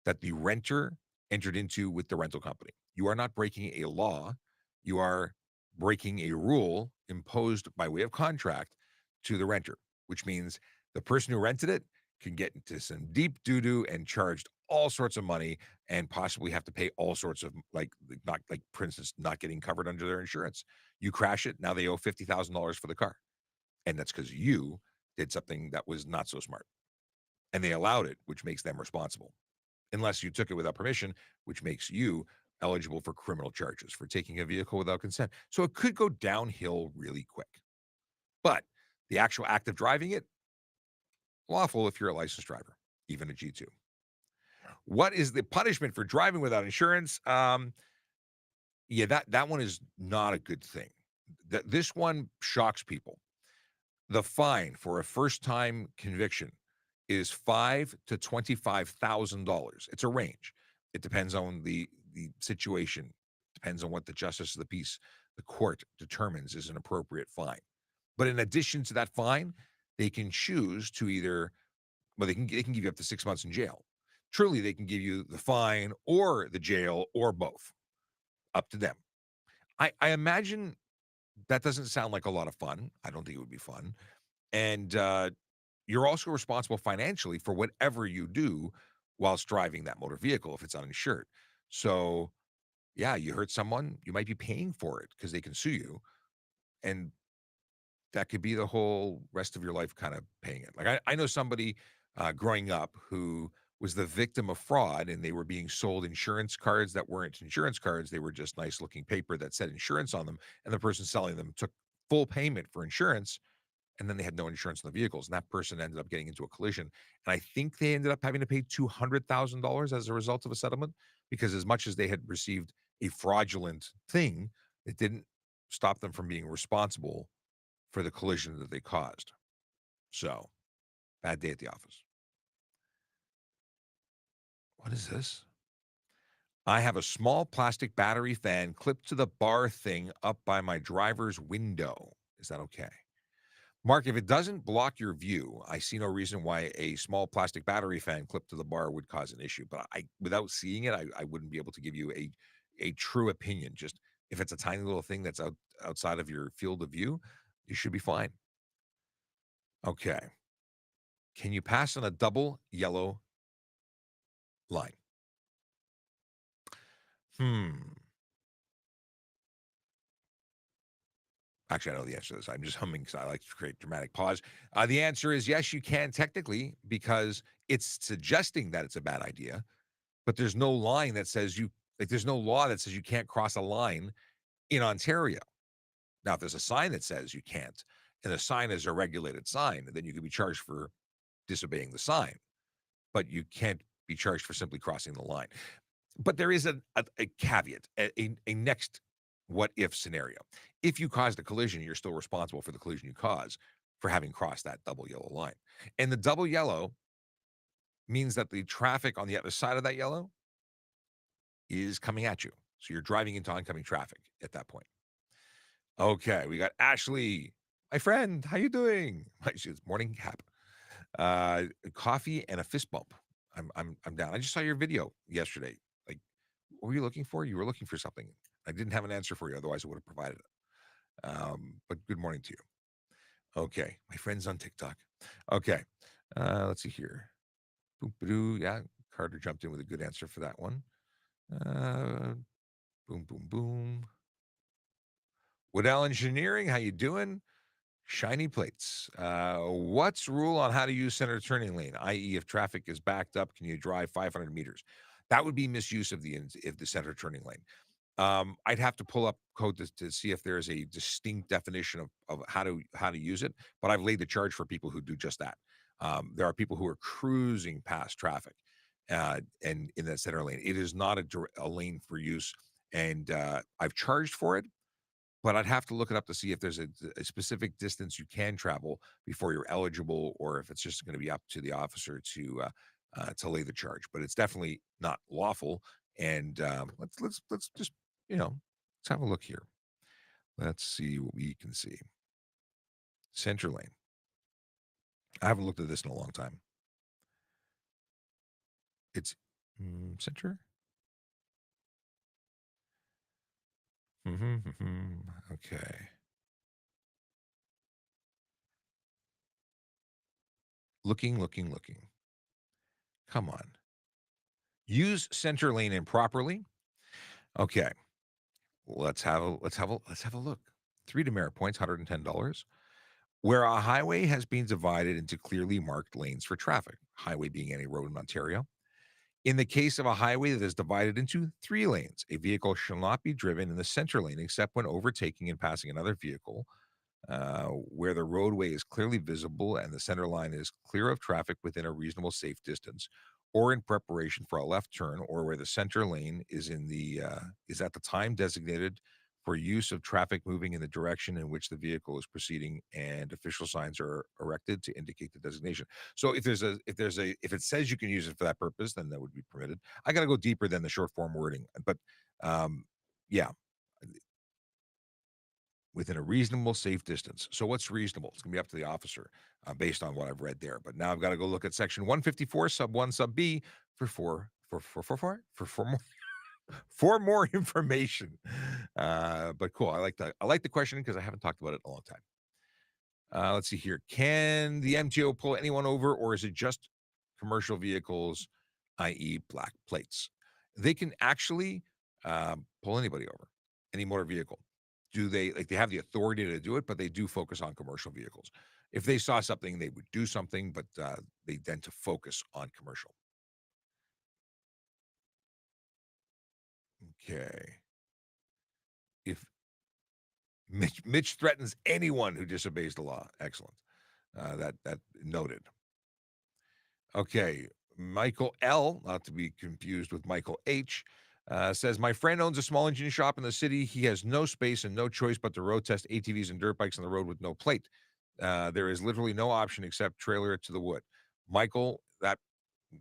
that the renter entered into with the rental company. You are not breaking a law. You are breaking a rule imposed by way of contract to the renter, which means the person who rented it can get into some deep doo-doo and charged all sorts of money and possibly have to pay all sorts of not like for instance not getting covered under their insurance. You crash it, now they owe $50,000 for the car. And that's because you did something that was not so smart. And they allowed it, which makes them responsible. Unless you took it without permission, which makes you eligible for criminal charges for taking a vehicle without consent. So it could go downhill really quick. But the actual act of driving it, lawful if you're a licensed driver, even a G2. What is the punishment for driving without insurance? Yeah, that one is not a good thing. This one shocks people. The fine for a first-time conviction is $5,000 to $25,000. It's a range. It depends on the situation. Depends on what the justice of the peace, the court determines is an appropriate fine. But in addition to that fine, they can choose to either, well, they can give you up to 6 months in jail. Truly, they can give you the fine or the jail or both. Up to them. I imagine that doesn't sound like a lot of fun. I don't think it would be fun. And you're also responsible financially for whatever you do whilst driving that motor vehicle if it's uninsured. So, yeah, you hurt someone, you might be paying for it because they can sue you. And that could be the whole rest of your life kind of paying it. Like I know somebody growing up who was the victim of fraud and they were being sold insurance cards that weren't insurance cards. They were just nice looking paper that said insurance on them. And the person selling them took full payment for insurance and then they had no insurance on the vehicles. And that person ended up getting into a collision. And I think they ended up having to pay $200,000 as a result of a settlement because as much as they had received a fraudulent thing, it didn't stop them from being responsible for the collision that they caused. So, bad day at the office. What is this? I have a small plastic battery fan clipped to the bar thing up by my driver's window. Is that okay? Mark, if it doesn't block your view, I see no reason why a small plastic battery fan clipped to the bar would cause an issue. But without seeing it, I wouldn't be able to give you a true opinion. Just if it's a tiny little thing that's outside of your field of view, you should be fine. Okay. Can you pass on a double yellow line? Actually, I know the answer to this. I'm just humming because I like to create dramatic pause. The answer is yes, you can technically because it's suggesting that it's a bad idea, but there's no line that says there's no law that says you can't cross a line in Ontario. Now, if there's a sign that says you can't, and the sign is a regulated sign, then you could be charged for disobeying the sign, but you can't be charged for simply crossing the line. But there is a caveat, a next what if scenario. If you caused a collision, you're still responsible for the collision you caused for having crossed that double yellow line. And the double yellow means that the traffic on the other side of that yellow is coming at you. So you're driving into oncoming traffic at that point. Okay, we got Ashley, my friend. How you doing? She's morning cap. Coffee and a fist bump. I'm down. I just saw your video yesterday. Like, what were you looking for? You were looking for something. I didn't have an answer for you, otherwise I would have provided it. But good morning to you. Okay, my friends on TikTok. Okay, let's see here. Boom, yeah, Carter jumped in with a good answer for that one. Boom, boom, boom. Woodell Engineering, how you doing? Shiny plates. What's rule on how to use center turning lane? I.e., if traffic is backed up, can you drive 500 meters? That would be misuse of the center turning lane. I'd have to pull up code to see if there's a distinct definition of how to use it. But I've laid the charge for people who do just that. There are people who are cruising past traffic, and in that center lane, it is not a lane for use, and I've charged for it. But I'd have to look it up to see if there's a specific distance you can travel before you're eligible, or if it's just going to be up to the officer to lay the charge. But it's definitely not lawful. And let's just let's have a look here. Let's see what we can see. Center lane. I haven't looked at this in a long time. It's center. Okay. Looking. Come on. Use center lane improperly. Okay. Let's have a look. 3 demerit points, $110. Where a highway has been divided into clearly marked lanes for traffic, highway being any road in Ontario. In the case of a highway that is divided into 3 lanes, a vehicle shall not be driven in the center lane except when overtaking and passing another vehicle, where the roadway is clearly visible and the center line is clear of traffic within a reasonable safe distance, or in preparation for a left turn, or where the center lane is at the time designated for use of traffic moving in the direction in which the vehicle is proceeding, and official signs are erected to indicate the designation. So if it says you can use it for that purpose, then that would be permitted. I got to go deeper than the short form wording, but yeah, within a reasonable safe distance. So what's reasonable? It's going to be up to the officer based on what I've read there. But now I've got to go look at section 154 sub 1 sub B for more for more information. But cool. I like the question because I haven't talked about it in a long time. Let's see here. Can the MTO pull anyone over, or is it just commercial vehicles, i.e., black plates? They can actually pull anybody over, any motor vehicle. Do they they have the authority to do it? But they do focus on commercial vehicles. If they saw something, they would do something, but they tend to focus on commercial. Okay. If Mitch threatens anyone who disobeys the law, excellent. That noted. Okay. Michael L, not to be confused with Michael H, says, my friend owns a small engine shop in the city. He has no space and no choice but to road test ATVs and dirt bikes on the road with no plate. There is literally no option except trailer it to the wood. Michael, that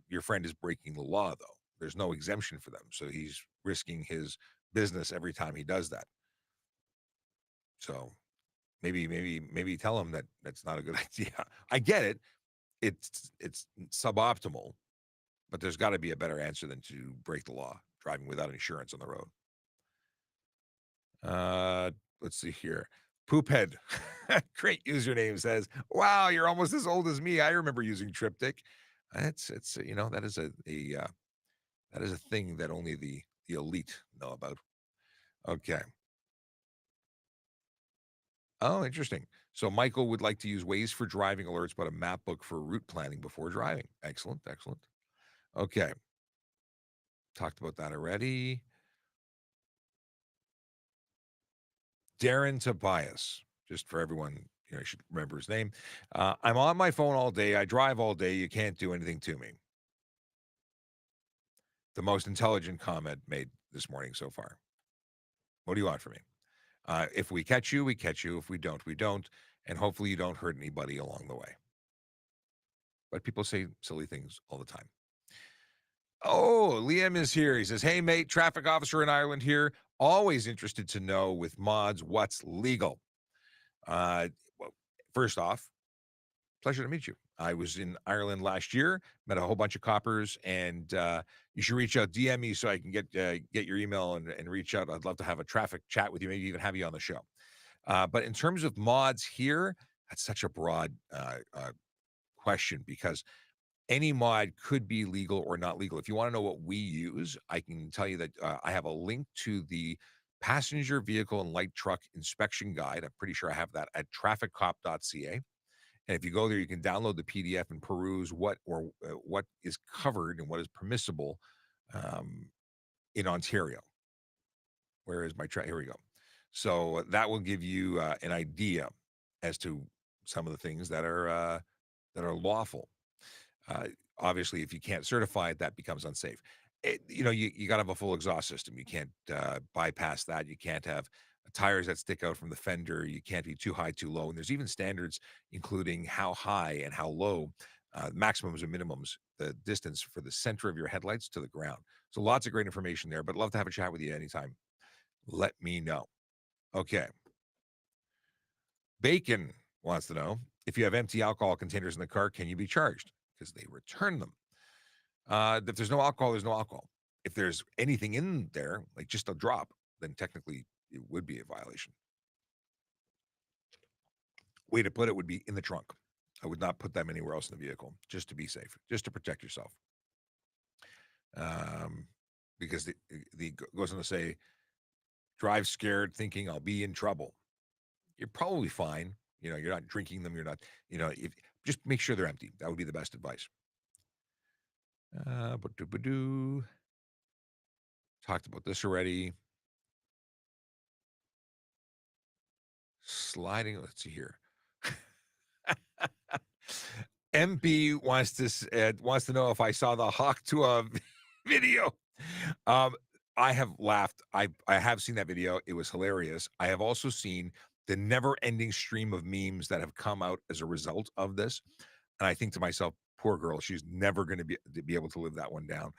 your friend is breaking the law, though. There's no exemption for them. So he's risking his business every time he does that. So maybe tell him that that's not a good idea. I get it. It's suboptimal, but there's got to be a better answer than to break the law driving without insurance on the road. Let's see here. Poophead, great username, says, "Wow, you're almost as old as me. I remember using Triptych. It's that is that is a thing that only the elite know about." Okay. Oh, interesting. So Michael would like to use Waze for driving alerts, but a map book for route planning before driving. Excellent, excellent. Okay, talked about that already. Darren Tobias, just for everyone, you should remember his name. I'm on my phone all day. I drive all day. You can't do anything to me. The most intelligent comment made this morning so far. What do you want from me? If we catch you, we catch you. If we don't, we don't. And hopefully you don't hurt anybody along the way. But people say silly things all the time. Oh, Liam is here. He says, "Hey, mate, traffic officer in Ireland here. Always interested to know with mods what's legal." Well, first off, pleasure to meet you. I was in Ireland last year, met a whole bunch of coppers, and you should reach out, DM me so I can get your email and reach out. I'd love to have a traffic chat with you, maybe even have you on the show. But in terms of mods here, that's such a broad question because any mod could be legal or not legal. If you want to know what we use, I can tell you that I have a link to the passenger vehicle and light truck inspection guide. I'm pretty sure I have that at TrafficCop.ca. And if you go there, you can download the PDF and peruse what is covered and what is permissible um, in Ontario. Where is my track? Here we go. So that will give you an idea as to some of the things that are lawful. Uh, Obviously, if you can't certify it, that becomes unsafe. You got to have a full exhaust system. You can't bypass that. You can't have tires that stick out from the fender. You can't be too high, too low. And there's even standards including how high and how low, maximums and minimums, the distance for the center of your headlights to the ground. So lots of great information there. But love to have a chat with you anytime. Let me know. Okay. Bacon wants to know if you have empty alcohol containers in the car, can you be charged? Because they return them. If there's no alcohol, there's no alcohol. If there's anything in there, like just a drop, then technically it would be a violation. Way to put it would be in the trunk. I would not put them anywhere else in the vehicle, just to be safe, just to protect yourself. Because the goes on to say, drive scared, thinking I'll be in trouble. You're probably fine. You're not drinking them. You're not. If just make sure they're empty. That would be the best advice. Talked about this already. Sliding. Let's see here. MP wants to know if I saw the Hawk Tuah video. Um, I have laughed. I have seen that video. It was hilarious. I have also seen the never-ending stream of memes that have come out as a result of this, and I think to myself, "Poor girl, she's never going to be able to live that one down."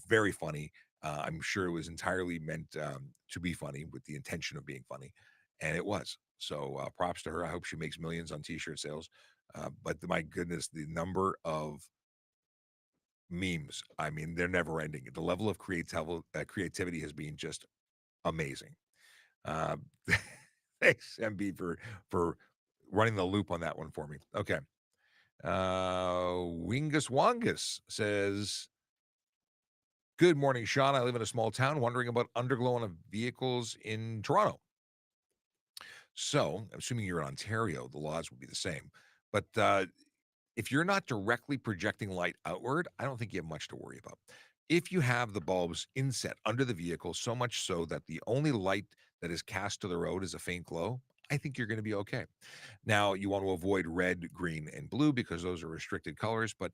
Very funny. I'm sure it was entirely meant to be funny with the intention of being funny, and it was. So props to her. I hope she makes millions on T-shirt sales. But my goodness, the number of memes, I mean, they're never ending. The level of creativity has been just amazing. Uh, thanks, MB, for running the loop on that one for me. Okay. Wingus Wongus says, "Good morning, Sean. I live in a small town, wondering about underglow on vehicles in Toronto." So, assuming you're in Ontario, the laws would be the same. But if you're not directly projecting light outward, I don't think you have much to worry about. If you have the bulbs inset under the vehicle, so much so that the only light that is cast to the road is a faint glow, I think you're going to be okay. Now, you want to avoid red, green, and blue because those are restricted colors, but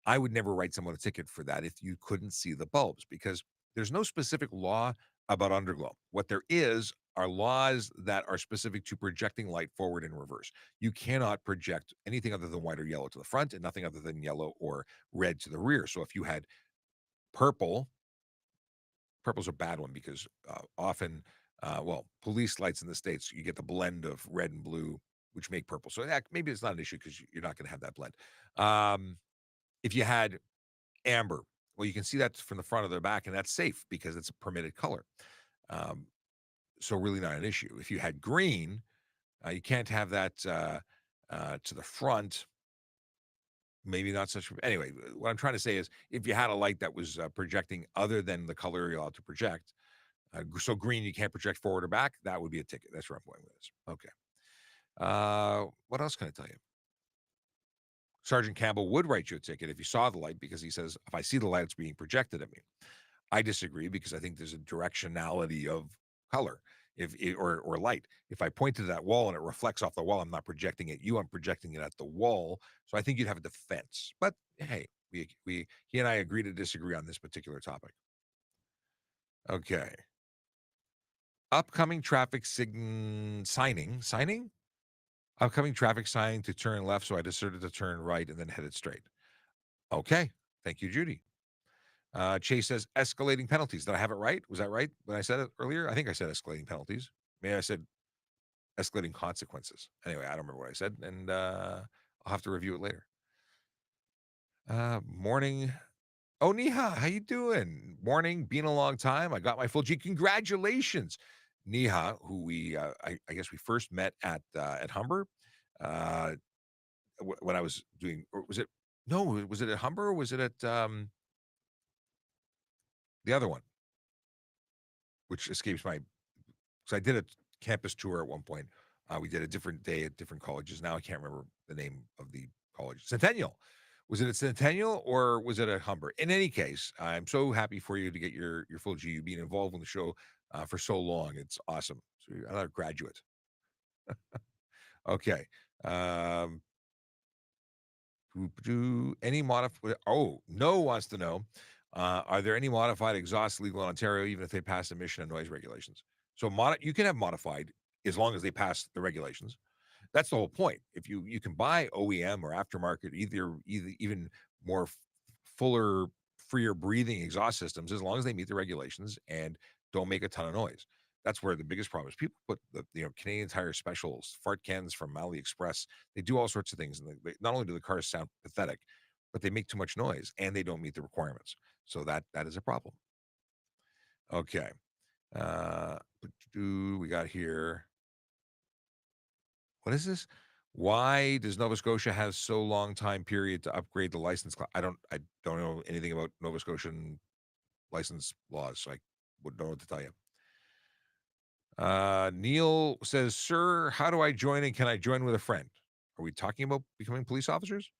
I would never write someone a ticket for that if you couldn't see the bulbs because there's no specific law about underglow. What there is are laws that are specific to projecting light forward and reverse. You cannot project anything other than white or yellow to the front and nothing other than yellow or red to the rear. So if you had purple, purple's a bad one because often, police lights in the States, you get the blend of red and blue, which make purple. So maybe it's not an issue because you're not going to have that blend. If you had amber, well, you can see that from the front or the back, and that's safe because it's a permitted color. Um, so really not an issue. If you had green, you can't have that to the front. Maybe not such. Anyway, what I'm trying to say is, if you had a light that was projecting other than the color you're allowed to project, so green you can't project forward or back, that would be a ticket. That's where I'm going with this. Okay. What else can I tell you? Sergeant Campbell would write you a ticket if you saw the light because he says, if I see the light, it's being projected at me. I disagree because I think there's a directionality of color or light. If I point to that wall and it reflects off the wall, I'm not projecting at you, I'm projecting it at the wall. So I think you'd have a defense. But hey, he and I agree to disagree on this particular topic. Okay. Upcoming traffic signing? Upcoming traffic sign to turn left, so I decided to turn right and then headed straight. Okay. Thank you, Judy. Chase says escalating penalties. Did I have it right? Was that right when I said it earlier? I think I said escalating penalties. Maybe I said escalating consequences. Anyway, I don't remember what I said, and I'll have to review it later. Morning. Oh, Niha, how you doing? Morning. Been a long time. I got my full G. Congratulations, Niha, who I guess we first met at Humber, uh, when I was doing. Or was it? No, was it at Humber or was it at the other one, which escapes my. Because I did a campus tour at one point. We did a different day at different colleges. Now I can't remember the name of the college. Centennial. Was it at Centennial or was it at Humber? In any case, I'm so happy for you to get your full G. You being involved in the show for so long. It's awesome. So you're another graduate. Okay. Um, any Oh, no wants to know. Are there any modified exhausts legal in Ontario, even if they pass emission and noise regulations? So you can have modified as long as they pass the regulations. That's the whole point. If you can buy OEM or aftermarket, either even more fuller, freer breathing exhaust systems, as long as they meet the regulations and don't make a ton of noise. That's where the biggest problem is. People put the Canadian Tire specials, fart cans from AliExpress. They do all sorts of things, and not only do the cars sound pathetic, but they make too much noise and they don't meet the requirements. So that is a problem. Okay. Uh, we got here. What is this? Why does Nova Scotia have so long time period to upgrade the license class? I don't know anything about Nova Scotian license laws, so I wouldn't know what to tell you. Neil says, "Sir, how do I join and can I join with a friend? Are we talking about becoming police officers?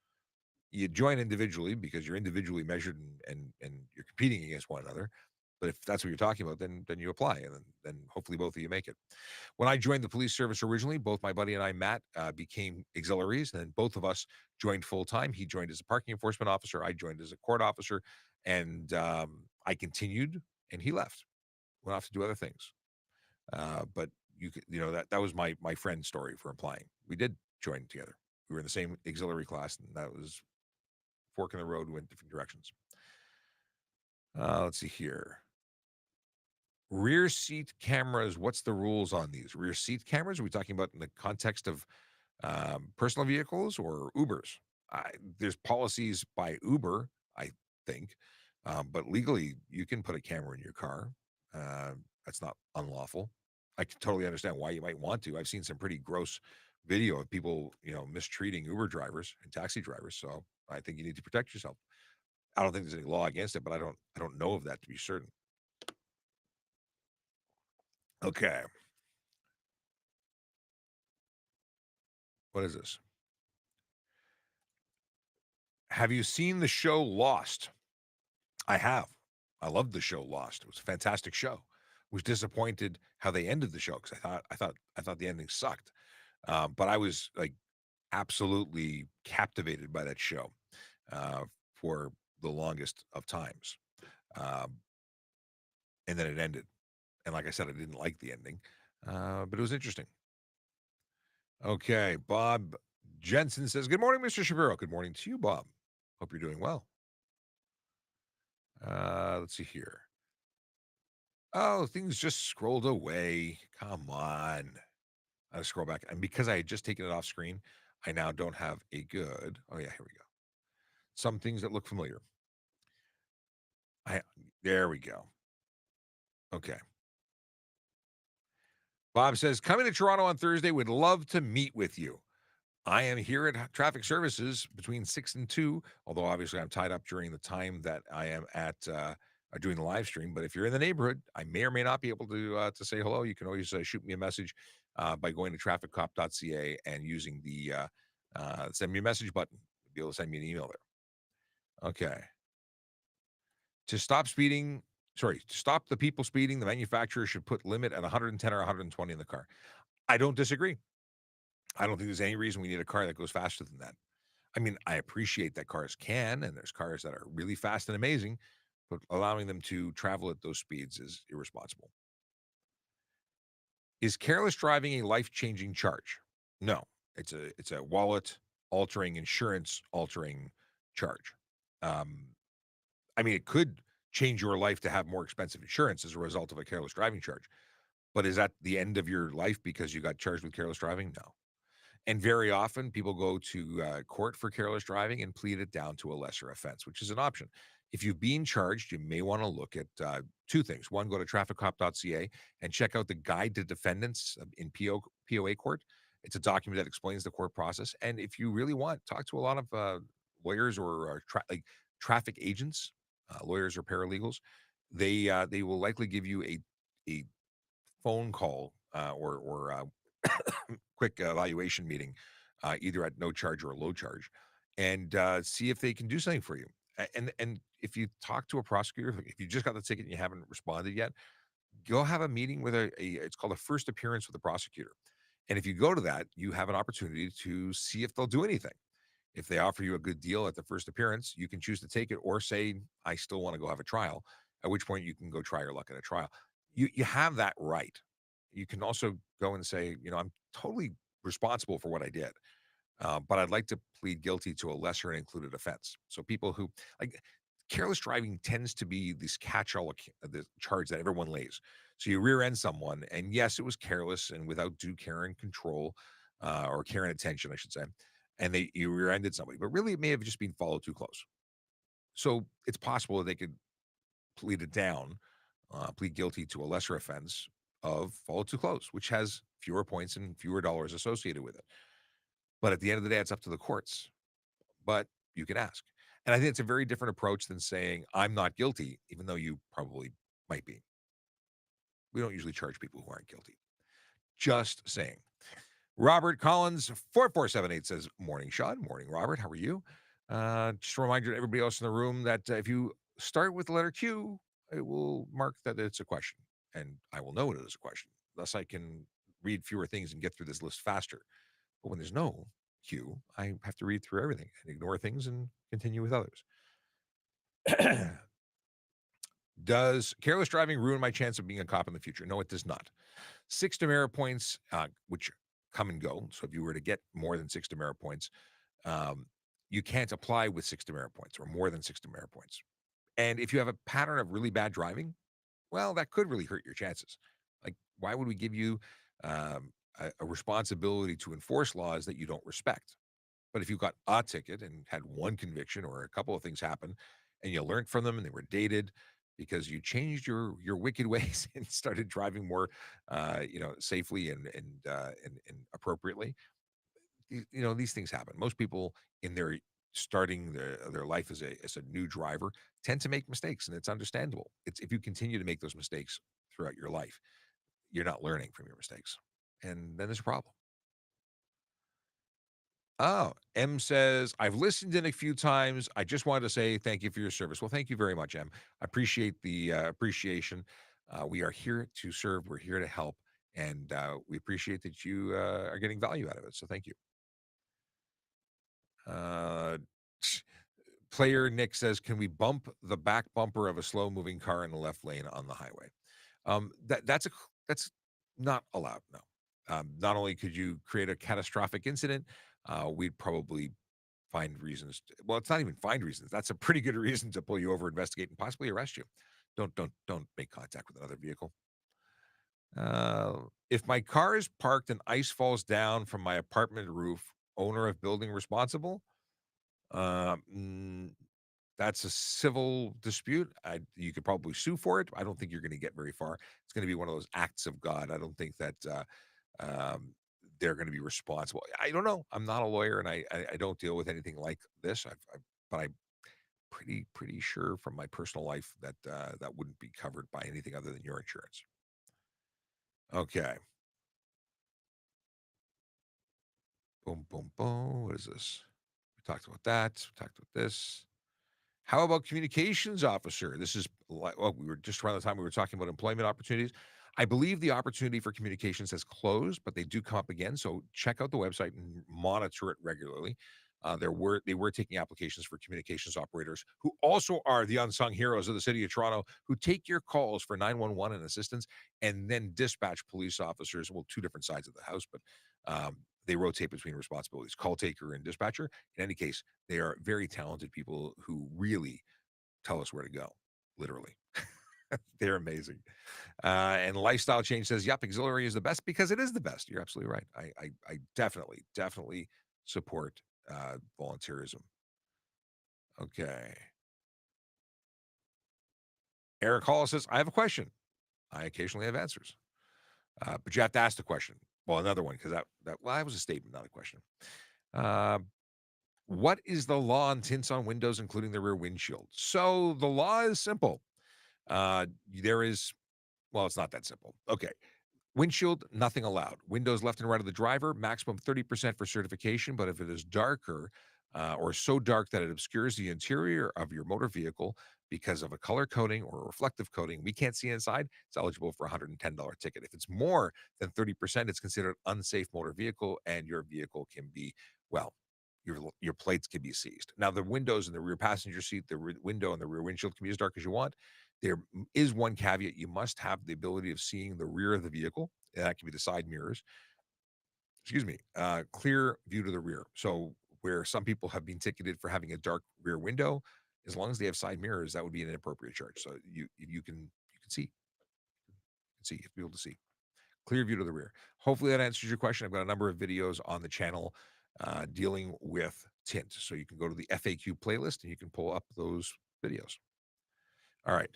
You join individually because you're individually measured and you're competing against one another. But if that's what you're talking about, then you apply and then hopefully both of you make it. When I joined the police service originally, both my buddy and I, Matt, became auxiliaries, and then both of us joined full time. He joined as a parking enforcement officer. I joined as a court officer, and I continued, and he left, went off to do other things. But that was my friend's story for applying. We did join together. We were in the same auxiliary class, and that was fork in the road. Went different directions. Let's see here. Rear seat cameras. What's the rules on these rear seat cameras? Are we talking about in the context of personal vehicles or Ubers? There's policies by Uber, I think, but legally you can put a camera in your car. That's not unlawful. I can totally understand why you might want to. I've seen some pretty gross video of people, mistreating Uber drivers and taxi drivers. So I think you need to protect yourself. I don't think there's any law against it, but I don't know of that to be certain. Okay. What is this? Have you seen the show Lost? I have. I loved the show Lost. It was a fantastic show. Was disappointed how they ended the show because I thought the ending sucked. But I was like absolutely captivated by that show for the longest of times. Um, and then it ended. And like I said, I didn't like the ending, but it was interesting. Okay, Bob Jensen says, "Good morning, Mr. Shapiro." Good morning to you, Bob. Hope you're doing well. Let's see here. Oh, things just scrolled away. Come on. I scroll back. And because I had just taken it off screen, I now don't have a good. Oh, yeah, here we go. Some things that look familiar. There we go. Okay. Bob says, coming to Toronto on Thursday, would love to meet with you. I am here at Traffic Services between 6 and 2, although obviously I'm tied up during the time that I am at doing the live stream. But if you're in the neighborhood, I may or may not be able to say hello. You can always shoot me a message by going to TrafficCop.ca and using the send me a message button. You'll be able to send me an email there. Okay. To stop the people speeding, the manufacturer should put limit at 110 or 120 in the car. I don't disagree. I don't think there's any reason we need a car that goes faster than that. I mean, I appreciate that cars can, and there's cars that are really fast and amazing, but allowing them to travel at those speeds is irresponsible. Is careless driving a life-changing charge? No. It's a wallet-altering, insurance-altering charge. Um, I mean, it could change your life to have more expensive insurance as a result of a careless driving charge, but is that the end of your life because you got charged with careless driving? No. And very often people go to court for careless driving and plead it down to a lesser offense, which is an option. If you've been charged, you may want to look at two things. One, go to TrafficCop.ca and check out the Guide to Defendants in POA court. It's a document that explains the court process. And if you really want, talk to a lot of lawyers or like traffic agents, lawyers or paralegals. They will likely give you a phone call or quick evaluation meeting, either at no charge or a low charge, and see if they can do something for you. And if you talk to a prosecutor, like, if you just got the ticket and you haven't responded yet, go have a meeting with a it's called a first appearance with the prosecutor. And if you go to that, you have an opportunity to see if they'll do anything. If they offer you a good deal at the first appearance, you can choose to take it or say, I still want to go have a trial, at which point you can go try your luck at a trial. You have that right. You can also go and say, I'm totally responsible for what I did, but I'd like to plead guilty to a lesser included offense. So people who like careless driving tends to be this catch-all the charge that everyone lays. So you rear end someone, and yes, it was careless and without due care and control, or care and attention, I should say, and you rear ended somebody, but really it may have just been followed too close. So it's possible that they could plead it down, plead guilty to a lesser offense of follow too close, which has fewer points and fewer dollars associated with it. But at the end of the day, it's up to the courts. But you can ask. And I think it's a very different approach than saying, I'm not guilty, even though you probably might be. We don't usually charge people who aren't guilty. Just saying. Robert Collins, 4478 says, Morning, Sean. Morning, Robert. How are you? Just a reminder to everybody else in the room that if you start with the letter Q, it will mark that it's a question, and I will know it is a question. Thus, I can read fewer things and get through this list faster. But when there's no Q, I have to read through everything and ignore things and continue with others. Does careless driving ruin my chance of being a cop in the future? No, it does not. 6 demerit points, which come and go. So if you were to get more than 6 demerit points, you can't apply with 6 demerit points or more than 6 demerit points. And if you have a pattern of really bad driving, well, that could really hurt your chances. Like, why would we give you a responsibility to enforce laws that you don't respect? But if you got a ticket and had one conviction or a couple of things happen and you learned from them and they were dated because you changed your wicked ways and started driving more safely and appropriately, these things happen. Most people in their starting their life as a new driver tend to make mistakes, and it's understandable. It's if you continue to make those mistakes throughout your life, you're not learning from your mistakes, and then there's a problem. Oh, M says, I've listened in a few times. I just wanted to say thank you for your service. Well, thank you very much, M. I appreciate the appreciation. We are here to serve, we're here to help, and we appreciate that you are getting value out of it. So thank you. Uh, Player Nick says, can we bump the back bumper of a slow moving car in the left lane on the highway? That's not allowed. No. Not only could you create a catastrophic incident, we'd probably find reasons. Well, it's not even find reasons. That's a pretty good reason to pull you over, investigate, and possibly arrest you. Don't make contact with another vehicle. If my car is parked and ice falls down from my apartment roof, owner of building responsible. Mm, that's a civil dispute. You could probably sue for it. I don't think you're going to get very far. It's going to be one of those acts of God. I don't think that they're going to be responsible. I don't know. I'm not a lawyer, and I don't deal with anything like this. But I'm pretty sure from my personal life that that wouldn't be covered by anything other than your insurance. Okay. Boom, boom, boom. What is this? We talked about that. We talked about this. How about communications officer? This is like, well, we were just around the time we were talking about employment opportunities. I believe the opportunity for communications has closed, but they do come up again. So check out the website and monitor it regularly. They were taking applications for communications operators who also are the unsung heroes of the city of Toronto, who take your calls for 911 and assistance and then dispatch police officers. Well, two different sides of the house, but they rotate between responsibilities, call taker and dispatcher. In any case, they are very talented people who really tell us where to go, literally. They're amazing. And Lifestyle Change says, yep, auxiliary is the best because it is the best. You're absolutely right. I definitely support volunteerism. Okay. Eric Hall says, I have a question. I occasionally have answers. But you have to ask the question. Well, another one, because that was a statement, not a question. What is the law on tints on windows, including the rear windshield? So the law is simple. There is, well, it's not that simple. Okay. Windshield, nothing allowed. Windows left and right of the driver, maximum 30% for certification. But if it is darker or so dark that it obscures the interior of your motor vehicle because of a color coating or a reflective coating, we can't see inside, it's eligible for a $110 ticket. If it's more than 30%, it's considered unsafe motor vehicle and your vehicle can be, well, your plates can be seized. Now, the windows in the rear passenger seat, the window and the rear windshield can be as dark as you want. There is one caveat. You must have the ability of seeing the rear of the vehicle. And that can be the side mirrors. Excuse me. Clear view to the rear. So where some people have been ticketed for having a dark rear window, as long as they have side mirrors, that would be an inappropriate charge. So you can see, you have to be able to see. Clear view to the rear. Hopefully that answers your question. I've got a number of videos on the channel dealing with tint. So you can go to the FAQ playlist and you can pull up those videos. All right.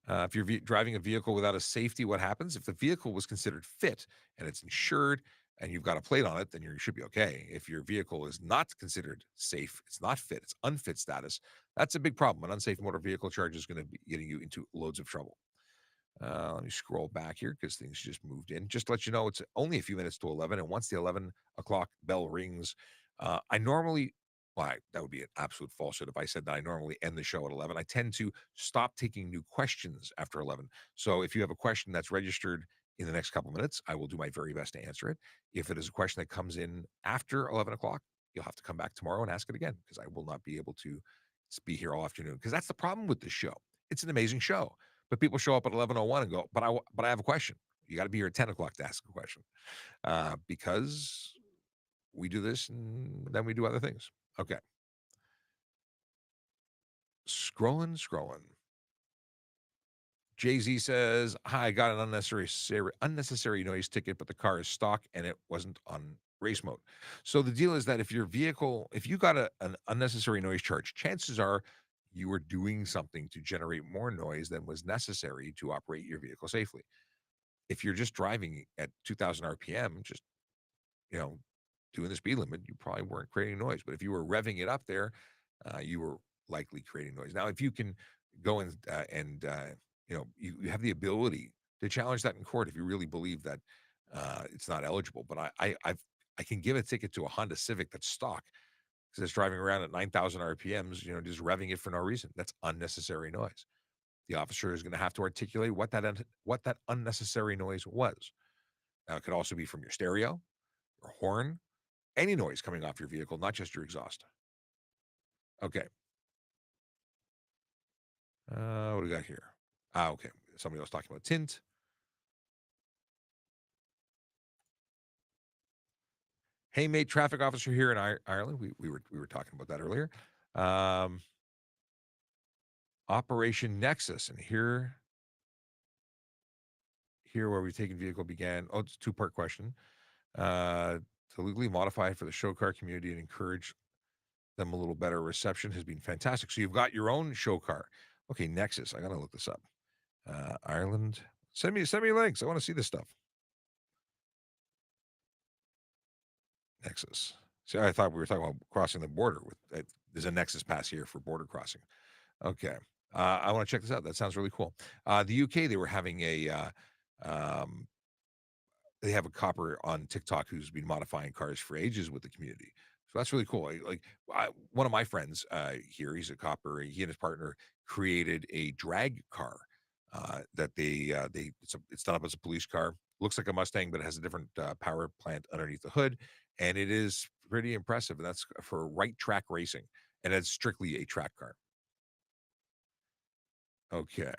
If you're driving a vehicle without a safety, what happens? If the vehicle was considered fit and it's insured and you've got a plate on it, then you should be okay. If your vehicle is not considered safe, it's not fit, it's unfit status, that's a big problem. An unsafe motor vehicle charge is going to be getting you into loads of trouble. Let me scroll back here because things just moved in. Just to let you know, it's only a few minutes to 11. And once the 11 o'clock bell rings, I normally, well, that would be an absolute falsehood if I said that I normally end the show at 11. I tend to stop taking new questions after 11. So if you have a question that's registered in the next couple of minutes, I will do my very best to answer it. If it is a question that comes in after 11 o'clock, you'll have to come back tomorrow and ask it again because I will not be able to be here all afternoon because that's the problem with this show. It's an amazing show. But people show up at 11:01 and go, but I have a question. You got to be here at 10 o'clock to ask a question because we do this and then we do other things. Okay. Scrolling. Jay-Z says, hi, I got an unnecessary noise ticket, but the car is stock and it wasn't on race mode. So the deal is that if you got an unnecessary noise charge, chances are you were doing something to generate more noise than was necessary to operate your vehicle safely. If you're just driving at 2,000 RPM, just, you know, doing the speed limit, you probably weren't creating noise. But if you were revving it up there, you were likely creating noise. Now, if you can go you have the ability to challenge that in court if you really believe that it's not eligible. But I can give a ticket to a Honda Civic that's stock because it's driving around at 9,000 RPMs, just revving it for no reason. That's unnecessary noise. The officer is going to have to articulate what that unnecessary noise was. Now, it could also be from your stereo, your horn, any noise coming off your vehicle, not just your exhaust. Okay. What do we got here? Okay. Somebody else talking about tint. Hey, mate, traffic officer here in Ireland. We were talking about that earlier. Operation Nexus, and here where we taken vehicle began. Oh, it's a two-part question. To legally modify for the show car community and encourage them a little better reception has been fantastic. So you've got your own show car. Okay, Nexus. I gotta look this up. Ireland. Send me links. I want to see this stuff. Nexus. See, I thought we were talking about crossing the border. There's a Nexus pass here for border crossing. Okay. I want to check this out. That sounds really cool. The UK, they were having they have a copper on TikTok who's been modifying cars for ages with the community. So that's really cool. One of my friends here, he's a copper. He and his partner created a drag car that it's done up as a police car. Looks like a Mustang, but it has a different power plant underneath the hood, and it is pretty impressive, and that's for right track racing, and it's strictly a track car. Okay.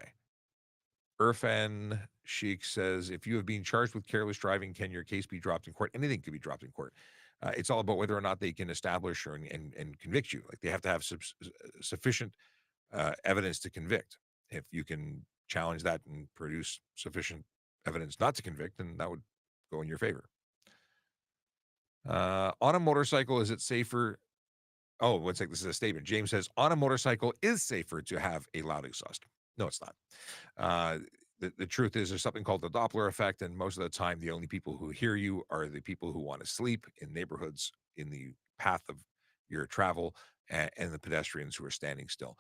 Irfan Sheikh says, if you have been charged with careless driving, can your case be dropped in court? Anything could be dropped in court. It's all about whether or not they can establish or and convict you. Like they have to have sufficient evidence to convict. If you can challenge that and produce sufficient evidence not to convict, then that would go in your favor. On a motorcycle, is it safer? Oh, let's take this as a statement. James says, on a motorcycle, is safer to have a loud exhaust. No, it's not. Uh, the truth is, there's something called the Doppler effect, and most of the time, the only people who hear you are the people who want to sleep in neighborhoods in the path of your travel, and the pedestrians who are standing still.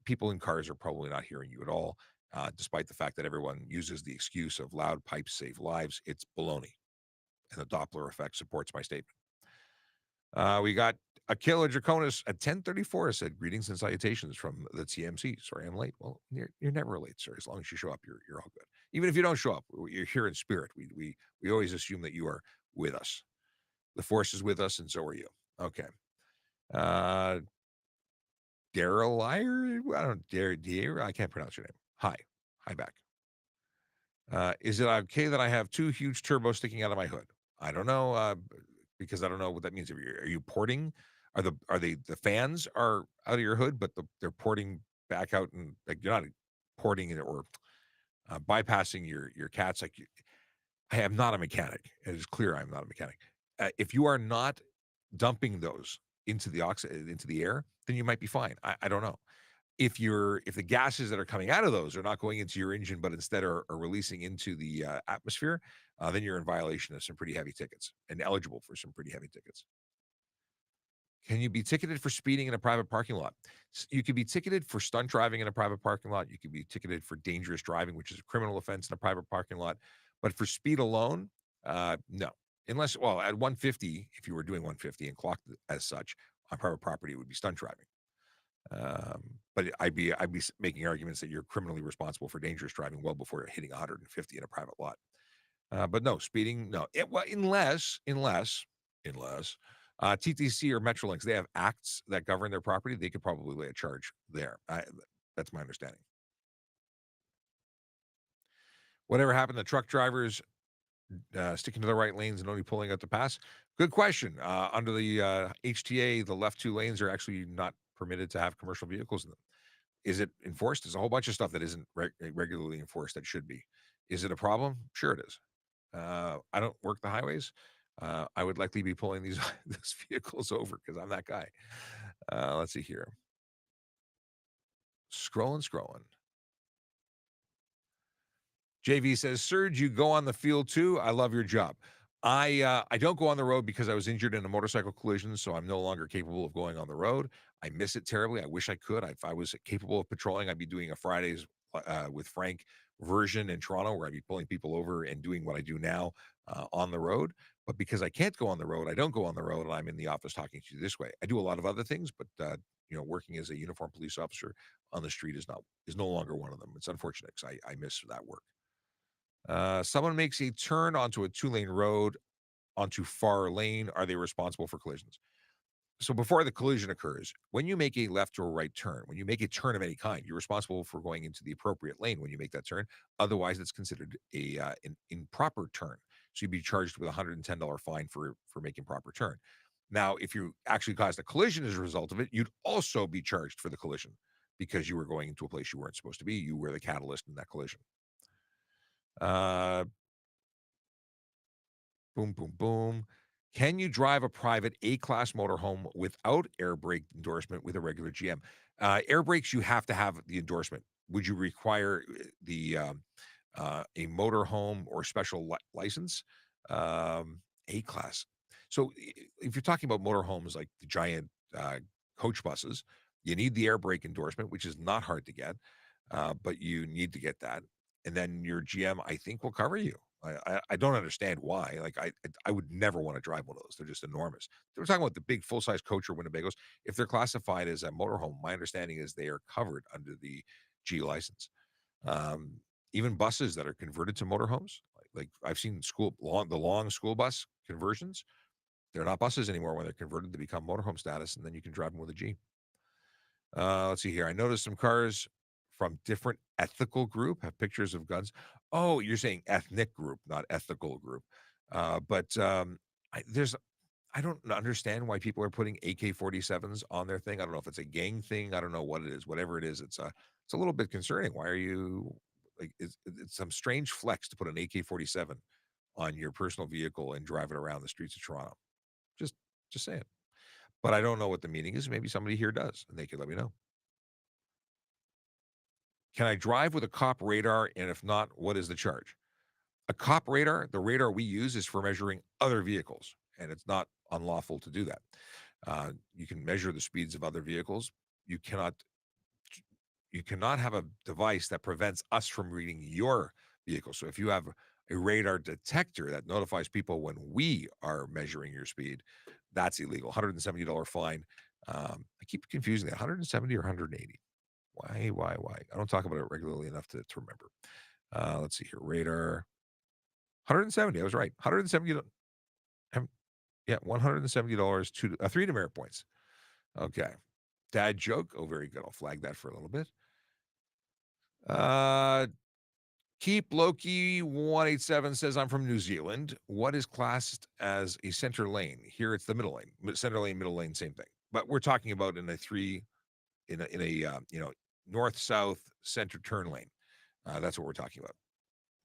People in cars are probably not hearing you at all, despite the fact that everyone uses the excuse of loud pipes save lives. It's baloney, and the Doppler effect supports my statement. We got Akila Draconis at 10:34 said, greetings and salutations from the TMC. Sorry, I'm late. Well, you're never late, sir. As long as you show up, you're all good. Even if you don't show up, you're here in spirit. We always assume that you are with us. The force is with us, and so are you. Okay. Uh Daryl Liar? I don't dare. I can't pronounce your name. Hi. Hi back. Is it okay that I have two huge turbos sticking out of my hood? I don't know, because I don't know what that means. Are you porting? The fans are out of your hood, but they're porting back out, and like you're not porting it or bypassing your cats. I am not a mechanic. It is clear I'm not a mechanic. If you are not dumping those into the air, then you might be fine. I don't know. If the gases that are coming out of those are not going into your engine, but instead are releasing into the atmosphere, then you're in violation of some pretty heavy tickets and eligible for some pretty heavy tickets. Can you be ticketed for speeding in a private parking lot? You can be ticketed for stunt driving in a private parking lot. You can be ticketed for dangerous driving, which is a criminal offense in a private parking lot. But for speed alone, no. Unless, well, at 150, if you were doing 150 and clocked as such on private property, it would be stunt driving. But I'd be making arguments that you're criminally responsible for dangerous driving well before you're hitting 150 in a private lot. But no, speeding, no. Well, unless TTC or Metrolinx, they have acts that govern their property. They could probably lay a charge there. That's my understanding. Whatever happened to truck drivers sticking to the right lanes and only pulling out to pass? Good question. Under the HTA, the left two lanes are actually not permitted to have commercial vehicles in them. Is it enforced? There's a whole bunch of stuff that isn't regularly enforced that should be. Is it a problem? Sure it is. I don't work the highways. I would likely be pulling these those vehicles over because I'm that guy. Let's see here. Scrolling. JV says, Serge, you go on the field too. I love your job. I don't go on the road because I was injured in a motorcycle collision, so I'm no longer capable of going on the road. I miss it terribly. I wish I could. If I was capable of patrolling, I'd be doing a Fridays with Frank version in Toronto, where I'd be pulling people over and doing what I do now on the road. But because I can't go on the road, I don't go on the road, and I'm in the office talking to you this way. I do a lot of other things, but working as a uniformed police officer on the street is no longer one of them. It's unfortunate because I miss that work. Someone makes a turn onto a two-lane road onto far lane. Are they responsible for collisions? So before the collision occurs, when you make a left or right turn, when you make a turn of any kind, you're responsible for going into the appropriate lane when you make that turn. Otherwise, it's considered an improper turn. So you'd be charged with a $110 fine for making proper turn. Now, if you actually caused a collision as a result of it, you'd also be charged for the collision because you were going into a place you weren't supposed to be. You were the catalyst in that collision. Uh, Boom, boom, boom. Can you drive a private A-class motorhome without air brake endorsement with a regular GM? Air brakes, you have to have the endorsement. Would you require a motorhome or special license? A-class. So if you're talking about motorhomes like the giant coach buses, you need the air brake endorsement, which is not hard to get, but you need to get that. And then your GM, I think, will cover you. I don't understand why. Like I would never want to drive one of those. They're just enormous. We're talking about the big full size coach or Winnebagos. If they're classified as a motorhome, my understanding is they are covered under the G license. Um, Even buses that are converted to motorhomes, like I've seen the long school bus conversions. They're not buses anymore when they're converted to become motorhome status, and then you can drive them with a G. Let's see here. I noticed some cars from different ethical group have pictures of guns. Oh, you're saying ethnic group, not ethical group. But there's I don't understand why people are putting AK-47s on their thing. I don't know if it's a gang thing. I don't know what it is. Whatever it is, it's a little bit concerning. Why are you like? It's some strange flex to put an AK-47 on your personal vehicle and drive it around the streets of Toronto. Just, just saying. But I don't know what the meaning is. Maybe somebody here does, and they could let me know. Can I drive with a cop radar? And if not, what is the charge? A cop radar, the radar we use is for measuring other vehicles, and it's not unlawful to do that. You can measure the speeds of other vehicles. You cannot you cannot have a device that prevents us from reading your vehicle. So if you have a radar detector that notifies people when we are measuring your speed, that's illegal. $170 fine. I keep confusing that 170 or 180. Why? I don't talk about it regularly enough to remember. Let's see here. Radar 170. I was right. 170. Yeah, $170 to 3 demerit points. Okay. Dad joke. Oh, very good. I'll flag that for a little bit. Uh Keep Loki 187 says I'm from New Zealand. What is classed as a center lane? Here it's the middle lane. Center lane, middle lane, same thing. But we're talking about in a three in a north south center turn lane. That's what we're talking about.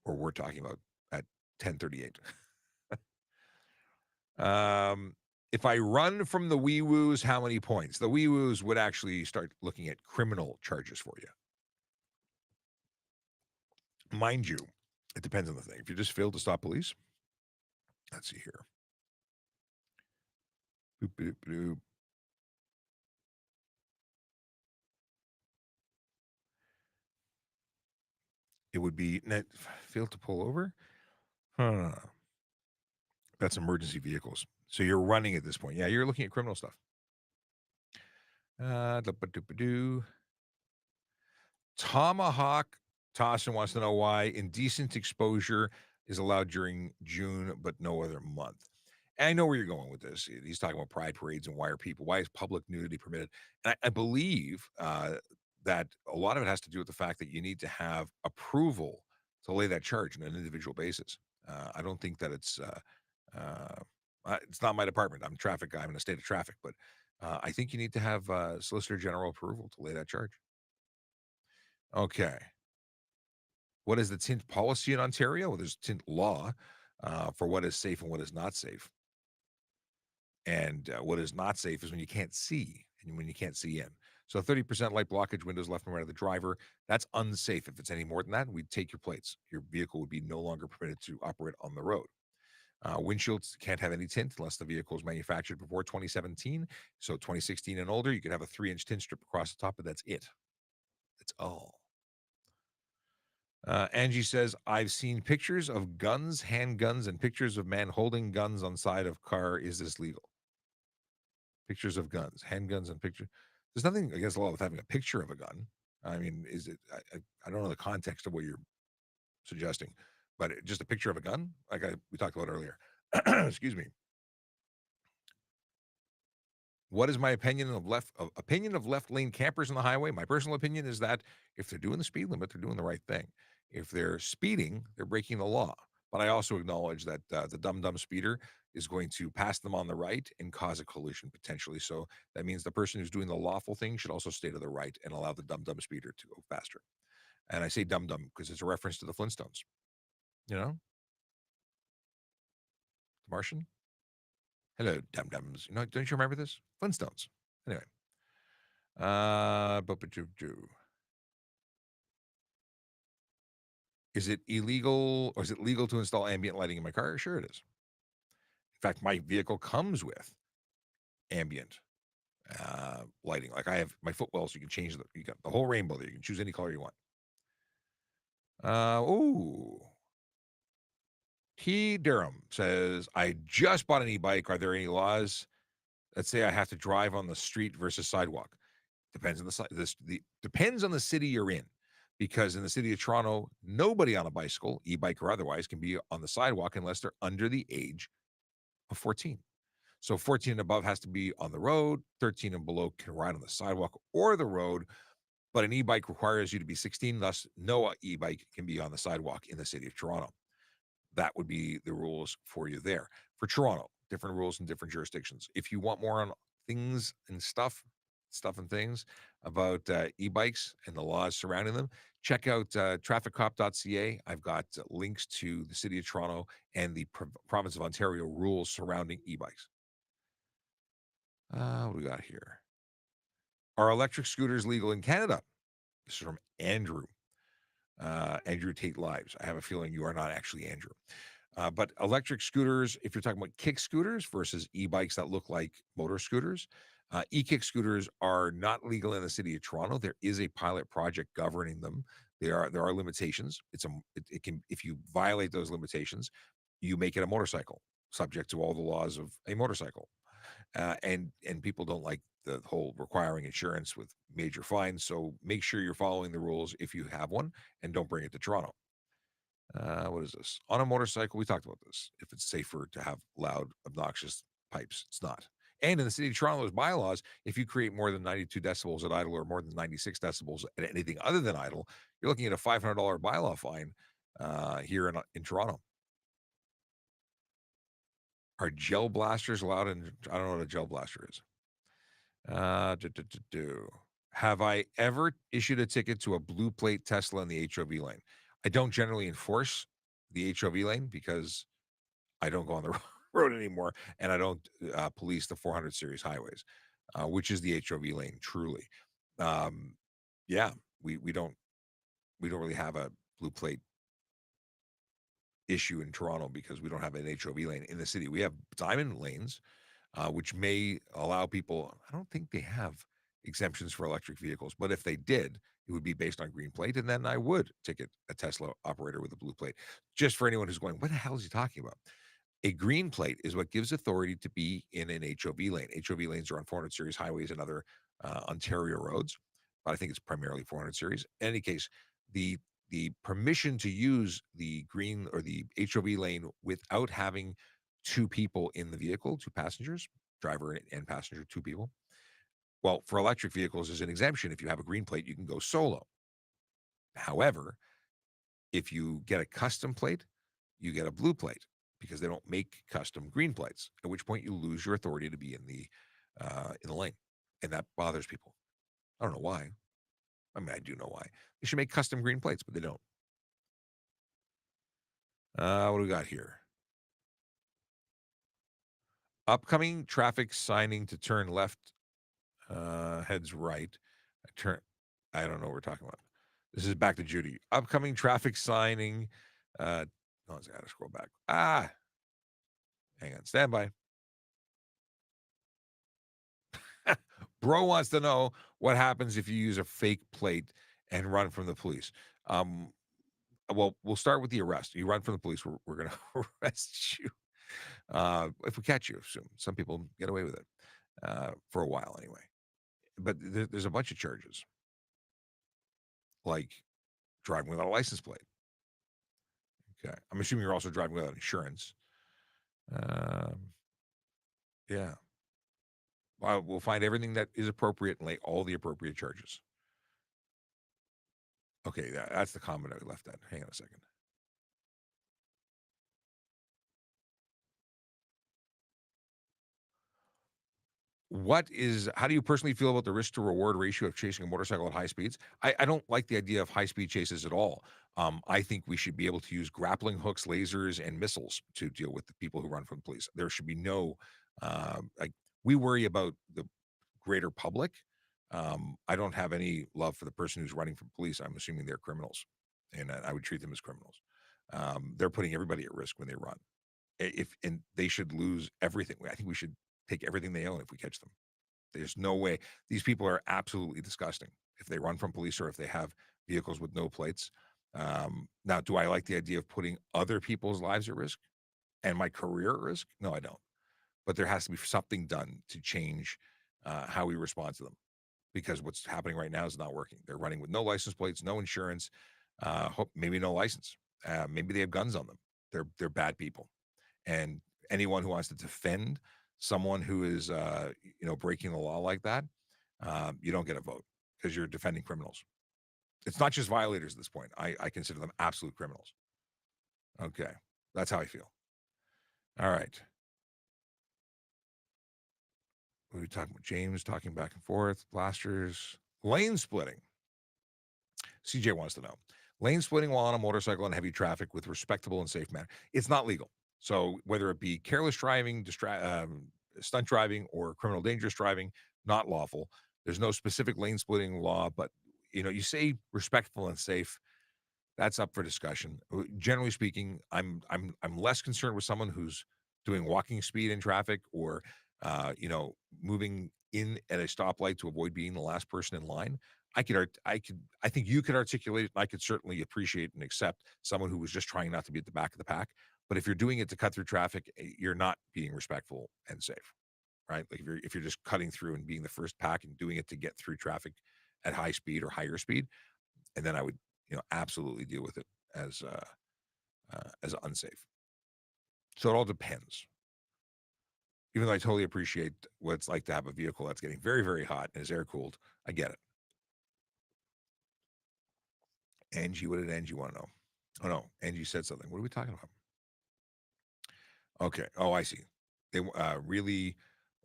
Or we're talking about at 10:38. If I run from the wee woos, how many points? The wee woos would actually start looking at criminal charges for you. Mind you, it depends on the thing. If you just failed to stop police, let's see here. Boop, boop, boop. It would be failed to pull over. Huh. That's emergency vehicles. So you're running at this point. Yeah, you're looking at criminal stuff. Tomahawk Tossin wants to know why indecent exposure is allowed during June, but no other month. And I know where you're going with this. He's talking about pride parades and why is public nudity permitted? And I believe that a lot of it has to do with the fact that you need to have approval to lay that charge on an individual basis. I don't think that it's not my department. I'm a traffic guy. I'm in a state of traffic, but I think you need to have Solicitor General approval to lay that charge. Okay. What is the tint policy in Ontario? Well, there's tint law for what is safe and what is not safe. And what is not safe is when you can't see and when you can't see in. So 30% light blockage windows left and right of the driver, that's unsafe. If it's any more than that, we'd take your plates. Your vehicle would be no longer permitted to operate on the road. Windshields can't have any tint unless the vehicle was manufactured before 2017. So 2016 and older, you can have a 3-inch tint strip across the top, but that's it. That's all. Angie says, I've seen pictures of guns, handguns, and pictures of man holding guns on side of car. Is this legal? Pictures of guns, handguns, and pictures. There's nothing against the law with having a picture of a gun. I mean, is it? I don't know the context of what you're suggesting, but just a picture of a gun, like we talked about earlier. Excuse me. What is my opinion of left lane campers on the highway? My personal opinion is that if they're doing the speed limit, they're doing the right thing. If they're speeding, they're breaking the law. But I also acknowledge that the dumb speeder is going to pass them on the right and cause a collision potentially. So that means the person who's doing the lawful thing should also stay to the right and allow the dumb speeder to go faster. And I say dumb because it's a reference to the Flintstones. You know, the Martian. Hello, dum-dums. You know, don't you remember this? Flintstones. Anyway. Is it illegal or is it legal to install ambient lighting in my car? Sure it is. In fact, my vehicle comes with ambient lighting. Like I have my footwells, you can change you got the whole rainbow there. You can choose any color you want. T. Durham says, I just bought an e-bike. Are there any laws? Let's say I have to drive on the street versus sidewalk. Depends on depends on the city you're in. Because in the city of Toronto, nobody on a bicycle, e-bike or otherwise, can be on the sidewalk unless they're under the age of 14. So 14 and above has to be on the road. 13 and below can ride on the sidewalk or the road, but an e-bike requires you to be 16. Thus, no e-bike can be on the sidewalk in the city of Toronto. That would be the rules for you there. For Toronto, different rules in different jurisdictions. If you want more on things and stuff and things about e-bikes and the laws surrounding them, check out trafficcop.ca. I've got links to the city of Toronto and the province of Ontario rules surrounding e-bikes. What do we got here? Are electric scooters legal in Canada? This is from Andrew. Andrew Tate Lives. I have a feeling you are not actually Andrew. But electric scooters, if you're talking about kick scooters versus e-bikes that look like motor scooters, e-kick scooters are not legal in the city of Toronto. There is a pilot project governing them. There are limitations. It can, if you violate those limitations, you make it a motorcycle, subject to all the laws of a motorcycle. And people don't like the whole requiring insurance with major fines. So make sure you're following the rules if you have one, and don't bring it to Toronto. What is this? On a motorcycle, we talked about this. If it's safer to have loud, obnoxious pipes, it's not. And in the city of Toronto's bylaws, if you create more than 92 decibels at idle or more than 96 decibels at anything other than idle, you're looking at a $500 bylaw fine here in Toronto. Are gel blasters allowed? And I don't know what a gel blaster is. Have I ever issued a ticket to a blue plate Tesla in the HOV lane? I don't generally enforce the HOV lane because I don't go on the road anymore, and I don't police the 400 series highways, which is the HOV lane. Truly, yeah, we don't really have a blue plate issue in Toronto because we don't have an HOV lane in the city. We have diamond lanes, which may allow people. I don't think they have exemptions for electric vehicles, but if they did, it would be based on green plate, and then I would ticket a Tesla operator with a blue plate. Just for anyone who's going, what the hell is he talking about? A green plate is what gives authority to be in an HOV lane. HOV lanes are on 400 series highways and other Ontario roads, but I think it's primarily 400 series. In any case, the permission to use the green or the HOV lane without having two people in the vehicle, two passengers, driver and passenger, two people. Well, for electric vehicles, there's an exemption. If you have a green plate, you can go solo. However, if you get a custom plate, you get a blue plate because they don't make custom green plates, at which point you lose your authority to be in the lane. And that bothers people. I don't know why. I mean, I do know why. They should make custom green plates, but they don't. What do we got here? Upcoming traffic signing to turn left, heads right. I don't know what we're talking about. This is back to Judy. Upcoming traffic signing. No, I got to scroll back. Hang on. Stand by. Bro wants to know what happens if you use a fake plate and run from the police. Well, we'll start with the arrest. You run from the police, we're going to arrest you. If we catch you, some people get away with it for a while anyway. But there's a bunch of charges, like driving without a license plate. Okay, I'm assuming you're also driving without insurance. Yeah. We'll find everything that is appropriate and lay all the appropriate charges. Okay, that's the comment I left at. Hang on a second. How do you personally feel about the risk to reward ratio of chasing a motorcycle at high speeds? I don't like the idea of high speed chases at all. I think we should be able to use grappling hooks, lasers, and missiles to deal with the people who run from the police. There should be no, like, we worry about the greater public. I don't have any love for the person who's running from police. I'm assuming they're criminals, and I would treat them as criminals. They're putting everybody at risk when they run. And they should lose everything. I think we should take everything they own if we catch them. There's no way. These people are absolutely disgusting if they run from police or if they have vehicles with no plates. Now, do I like the idea of putting other people's lives at risk and my career at risk? No, I don't. But there has to be something done to change how we respond to them, because what's happening right now is not working. They're running with no license plates, no insurance, maybe no license. Maybe they have guns on them. They're bad people. And anyone who wants to defend someone who is, breaking the law like that, you don't get a vote because you're defending criminals. It's not just violators at this point. I consider them absolute criminals. Okay. That's how I feel. All right. We were talking about James talking back and forth, blasters, lane splitting. CJ wants to know lane splitting while on a motorcycle in heavy traffic with respectable and safe manner. It's not legal. So whether it be careless driving, stunt driving, or criminal dangerous driving, not lawful. There's no specific lane splitting law, but you say respectful and safe. That's up for discussion. Generally speaking, I'm less concerned with someone who's doing walking speed in traffic or moving in at a stoplight to avoid being the last person in line. I think you could articulate it, and I could certainly appreciate and accept someone who was just trying not to be at the back of the pack. But if you're doing it to cut through traffic, you're not being respectful and safe, right? Like if you're just cutting through and being the first pack and doing it to get through traffic at high speed or higher speed, and then I would absolutely deal with it as unsafe. So it all depends. Even though I totally appreciate what it's like to have a vehicle that's getting very, very hot and is air cooled, I get it. Angie, what did Angie want to know? Oh no, Angie said something. What are we talking about? Okay. Oh, I see. They really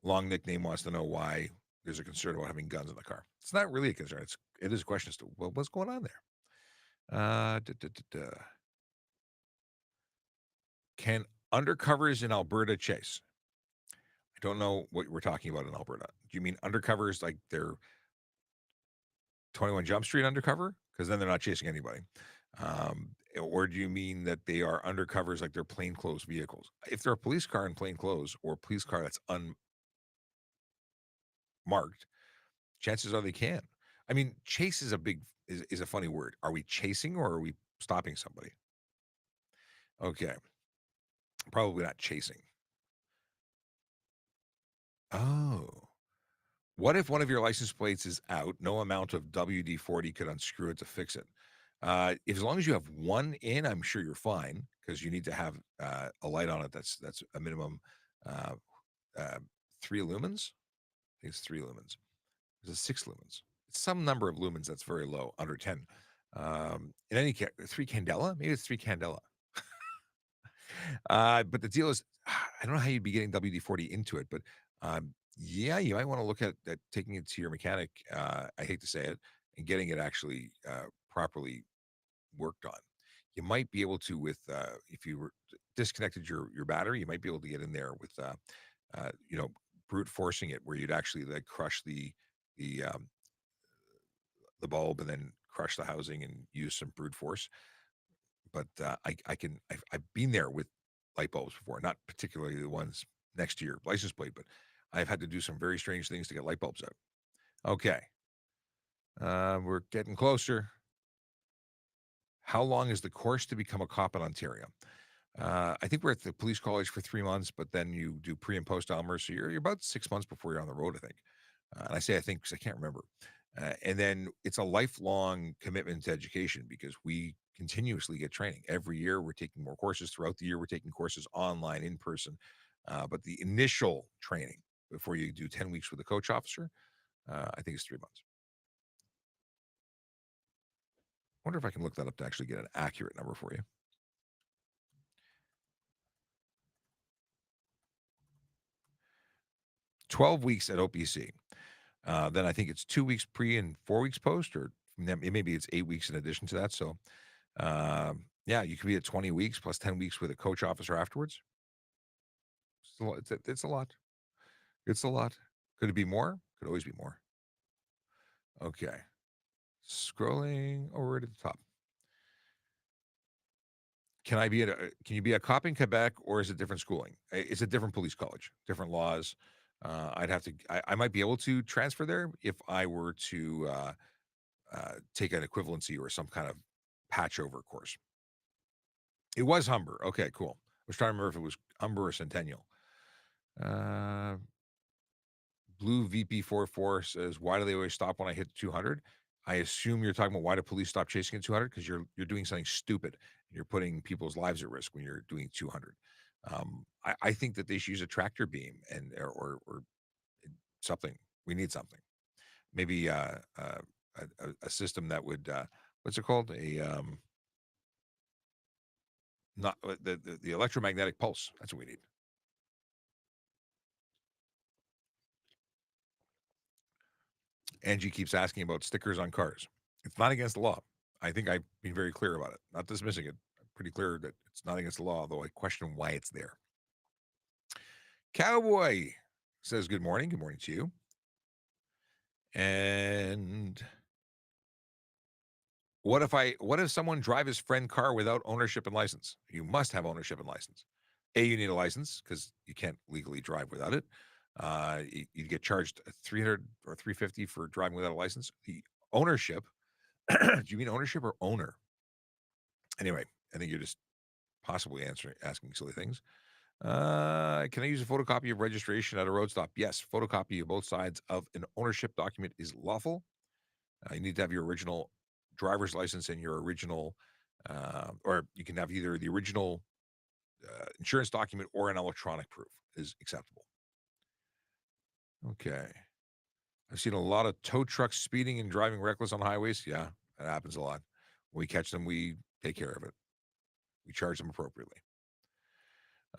long nickname wants to know why there's a concern about having guns in the car. It's not really a concern. It is a question as to what's going on there. Can undercovers in Alberta chase? I don't know what we're talking about in Alberta. Do you mean undercovers like they're 21 Jump Street undercover? Because then they're not chasing anybody. Or do you mean that they are undercovers like they're plainclothes vehicles? If they're a police car in plain clothes or a police car that's unmarked, chances are they can. I mean, chase is a funny word. Are we chasing or are we stopping somebody? Okay, probably not chasing. Oh. What if one of your license plates is out? No amount of WD-40 could unscrew it to fix it. As long as you have one in, I'm sure you're fine because you need to have a light on it that's a minimum uh, 3 lumens. I think it's 3 lumens. Is it 6 lumens? It's some number of lumens that's very low, under 10. In any case, 3 candela? Maybe it's 3 candela. But the deal is, I don't know how you'd be getting WD-40 into it, but yeah, you might want to look at taking it to your mechanic. I hate to say it, and getting it actually properly worked on. You might be able to with if you were disconnected your battery, you might be able to get in there with uh, you know brute forcing it, where you'd actually like crush the the bulb and then crush the housing and use some brute force. But I've been there with light bulbs before, not particularly the ones next to your license plate, but I've had to do some very strange things to get light bulbs out. Okay, we're getting closer. How long is the course to become a cop in Ontario? I think we're at the police college for 3 months, but then you do pre and post Elmer, so you're about 6 months before you're on the road, I think. And I say I think because I can't remember. And then it's a lifelong commitment to education because we continuously get training. Every year we're taking more courses. Throughout the year, we're taking courses online, in person. But the initial training before you do 10 weeks with a coach officer, I think it's 3 months. I wonder if I can look that up to actually get an accurate number for you. 12 weeks at OPC. Then I think it's 2 weeks pre and 4 weeks post, or maybe it's 8 weeks in addition to that. So, yeah, you could be at 20 weeks plus 10 weeks with a coach officer afterwards. It's a lot. It's a lot. Could it be more? Could always be more. Okay. Scrolling over to the top. Can you be a cop in Quebec or is it different schooling? It's a different police college, different laws. I might be able to transfer there if I were to take an equivalency or some kind of patch over course. It was Humber. Okay, cool. I was trying to remember if it was Humber or Centennial. Uh, Blue VP44 says, "Why do they always stop when I hit 200?" I assume you're talking about why do police stop chasing at 200 because you're doing something stupid and you're putting people's lives at risk when you're doing 200. I think that they should use a tractor beam and or something. We need something. Maybe a system that would what's it called? Not the electromagnetic pulse. That's what we need. Angie keeps asking about stickers on cars. It's not against the law. I think I've been very clear about it. Not dismissing it. I'm pretty clear that it's not against the law, though I question why it's there. Cowboy says good morning. Good morning to you. And what if someone drive his friend car without ownership and license? You must have ownership and license. You need a license because you can't legally drive without it. You get charged 300 or 350 for driving without a license. The ownership, do you mean ownership or owner? Anyway, I think you're just possibly asking silly things. Can I use a photocopy of registration at a road stop? Yes, photocopy of both sides of an ownership document is lawful. You need to have your original driver's license and your original, or you can have either the original insurance document or an electronic proof is acceptable. Okay. I've seen a lot of tow trucks speeding and driving reckless on highways. Yeah, that happens a lot. When we catch them, we take care of it. We charge them appropriately.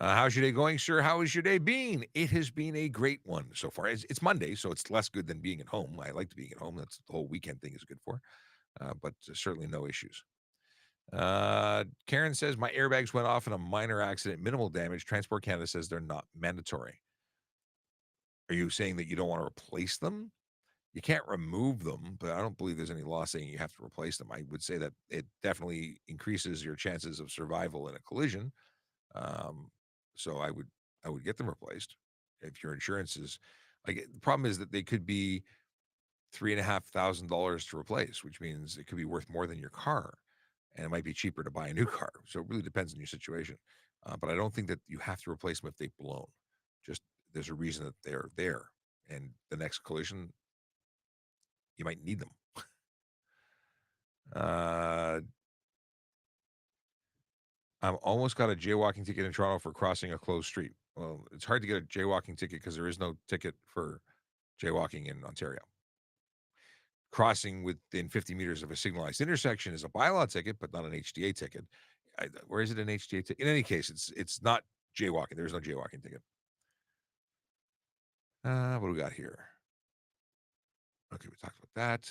How's your day going, sir? How has your day been? It has been a great one so far. It's Monday, so it's less good than being at home. I like being at home. That's the whole weekend thing is good for, but certainly no issues. Karen says, my airbags went off in a minor accident, minimal damage. Transport Canada says they're not mandatory. Are you saying that you don't want to replace them? You can't remove them, but I don't believe there's any law saying you have to replace them. I would say that it definitely increases your chances of survival in a collision. Um, so I would get them replaced if your insurance is like the problem is that they could be $3,500 to replace, which means it could be worth more than your car, and it might be cheaper to buy a new car. So it really depends on your situation. But I don't think that you have to replace them if they've blown. Just there's a reason that they're there, and the next collision you might need them. Uh, I've almost got a jaywalking ticket in Toronto for crossing a closed street. Well, it's hard to get a jaywalking ticket because there is no ticket for jaywalking in Ontario. Crossing within 50 meters of a signalized intersection is a bylaw ticket, but not an HDA ticket. Where is it an HDA ticket? In any case, it's not jaywalking. There's no jaywalking ticket. What do we got here? Okay, we talked about that.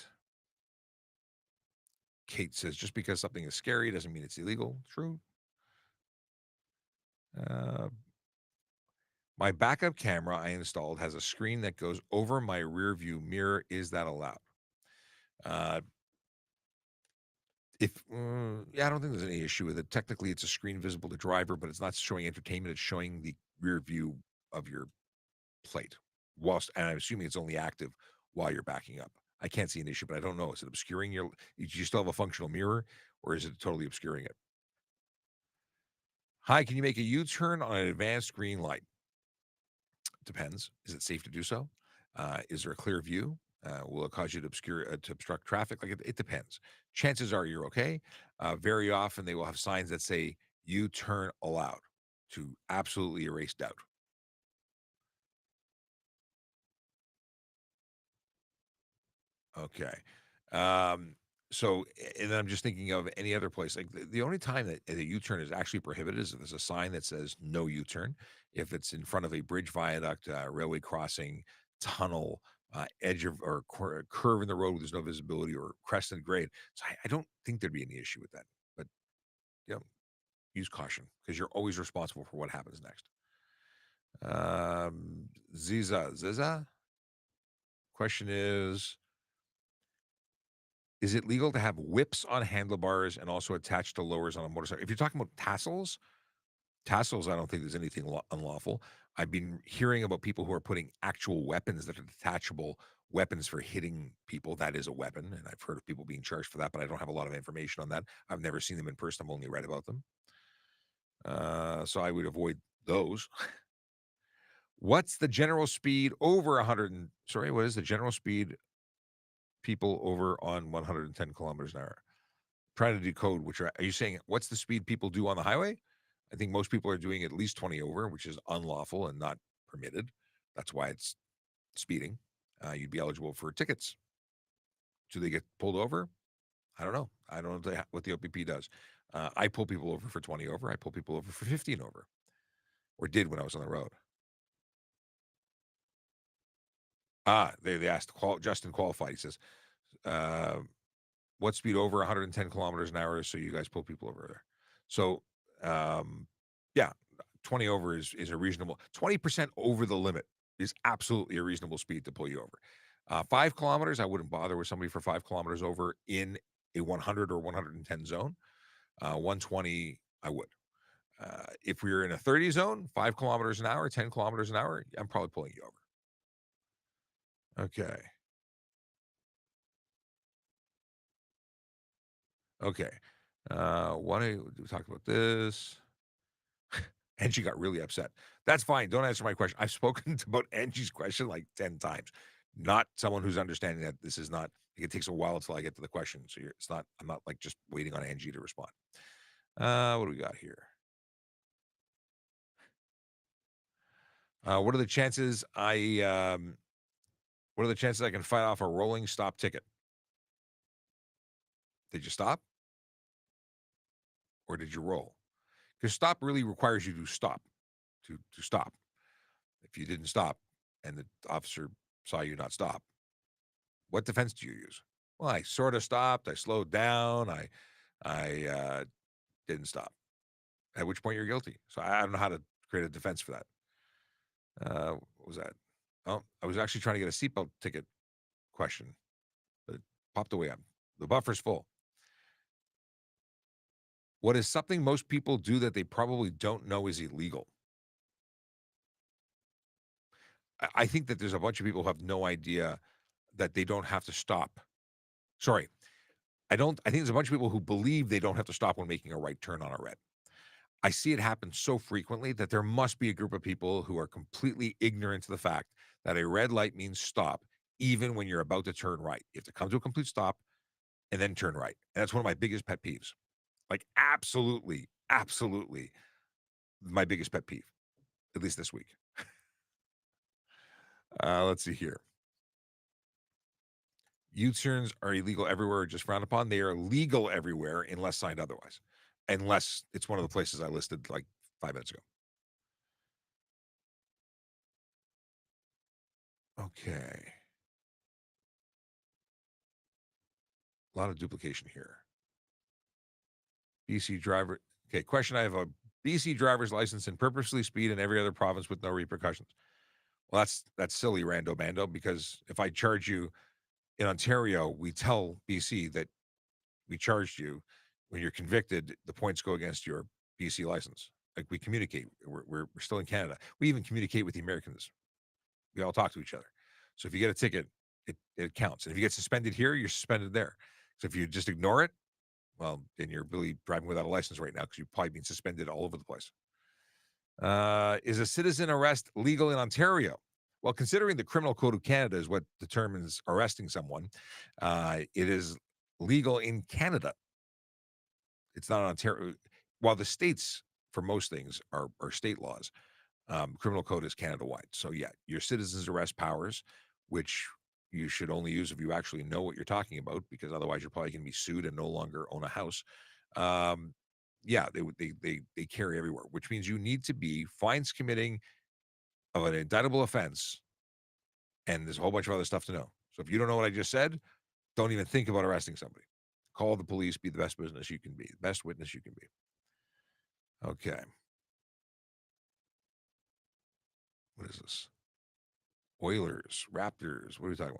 Kate says, just because something is scary doesn't mean it's illegal. True. My backup camera I installed has a screen that goes over my rear view mirror. Is that allowed? Uh, yeah, I don't think there's any issue with it. Technically, it's a screen visible to driver, but it's not showing entertainment. It's showing the rear view of your plate. And I'm assuming it's only active while you're backing up. I can't see an issue, but I don't know. Is it obscuring do you still have a functional mirror or is it totally obscuring it? Hi, can you make a U-turn on an advanced green light? Depends. Is it safe to do so? Is there a clear view? Will it cause you to obstruct traffic? Like it depends. Chances are you're okay. Very often they will have signs that say U-turn allowed to absolutely erase doubt. Okay. Um, and then I'm just thinking of any other place. Like the only time that a U-turn is actually prohibited is if there's a sign that says no U-turn. If it's in front of a bridge, viaduct, railway crossing, tunnel, edge of or curve in the road where there's no visibility or crested grade. So I don't think there'd be any issue with that. But you know, use caution because you're always responsible for what happens next. Ziza. Question is it legal to have whips on handlebars and also attached to lowers on a motorcycle? If you're talking about tassels, I don't think there's anything unlawful. I've been hearing about people who are putting actual weapons that are detachable weapons for hitting people. That is a weapon, and I've heard of people being charged for that, but I don't have a lot of information on that. I've never seen them in person. I've only read about them. So I would avoid those. What's the general speed over 100? Sorry, what is the general speed people over on 110 kilometers an hour? Trying to decode are you saying what's the speed people do on the highway? I think most people are doing at least 20 over, which is unlawful and not permitted. That's why it's speeding. You'd be eligible for tickets. Do they get pulled over? I don't know. I don't know what the OPP does. I pull people over for 20 over. I pull people over for 15 over, or did when I was on the road. They asked. Justin qualified. He says, "What speed over 110 kilometers an hour?" So you guys pull people over there. So, yeah, 20 over is a reasonable. 20% over the limit is absolutely a reasonable speed to pull you over. 5 kilometers, I wouldn't bother with somebody for 5 kilometers over in a 100 or 110 zone. 120, I would. If we were in a 30 zone, 5 kilometers an hour, 10 kilometers an hour, I'm probably pulling you over. Okay. Okay. Why don't we talk about this? Angie got really upset. That's fine. Don't answer my question. I've spoken about Angie's question like 10 times. Not someone who's understanding that this is not, it takes a while until I get to the question. So it's not, I'm not like just waiting on Angie to respond. What do we got here? What are the chances what are the chances I can fight off a rolling stop ticket? Did you stop or did you roll? Because stop really requires you to stop, to stop. If you didn't stop and the officer saw you not stop, what defense do you use? Well, I sort of stopped. I slowed down. I didn't stop. At which point you're guilty. So I don't know how to create a defense for that. What was that? Oh, I was actually trying to get a seatbelt ticket question, but it popped away. The buffer's full. What is something most people do that they probably don't know is illegal? I think that there's a bunch of people who have no idea that they don't have to stop. Sorry, I think there's a bunch of people who believe they don't have to stop when making a right turn on a red. I see it happen so frequently that there must be a group of people who are completely ignorant to the fact that a red light means stop, even when you're about to turn right. You have to come to a complete stop and then turn right. And that's one of my biggest pet peeves. Like, absolutely, absolutely my biggest pet peeve, at least this week. Let's see here. U-turns are illegal everywhere, just frowned upon. They are legal everywhere unless signed otherwise, unless it's one of the places I listed like 5 minutes ago. Okay. A lot of duplication here. BC driver. Okay, question. I have a BC driver's license and purposely speed in every other province with no repercussions. Well, that's silly, rando bando, because if I charge you in Ontario, we tell BC that we charged you. When you're convicted, the points go against your BC license. Like, we communicate. We're still in Canada. We even communicate with the Americans. We all talk to each other. So if you get a ticket, it counts. And if you get suspended here, you're suspended there. So if you just ignore it, well, then you're really driving without a license right now because you've probably been suspended all over the place. Is a citizen arrest legal in Ontario? Well, considering the Criminal Code of Canada is what determines arresting someone, it is legal in Canada. It's not Ontario. While the states, for most things, are state laws, criminal code is Canada-wide. So, yeah, your citizens arrest powers, which you should only use if you actually know what you're talking about, because otherwise you're probably going to be sued and no longer own a house. Yeah, they carry everywhere, which means you need to be fines committing of an indictable offense, and there's a whole bunch of other stuff to know. So if you don't know what I just said, don't even think about arresting somebody. Call the police, be the best business you can be, the best witness you can be. Okay. What is this? Oilers, Raptors. What are we talking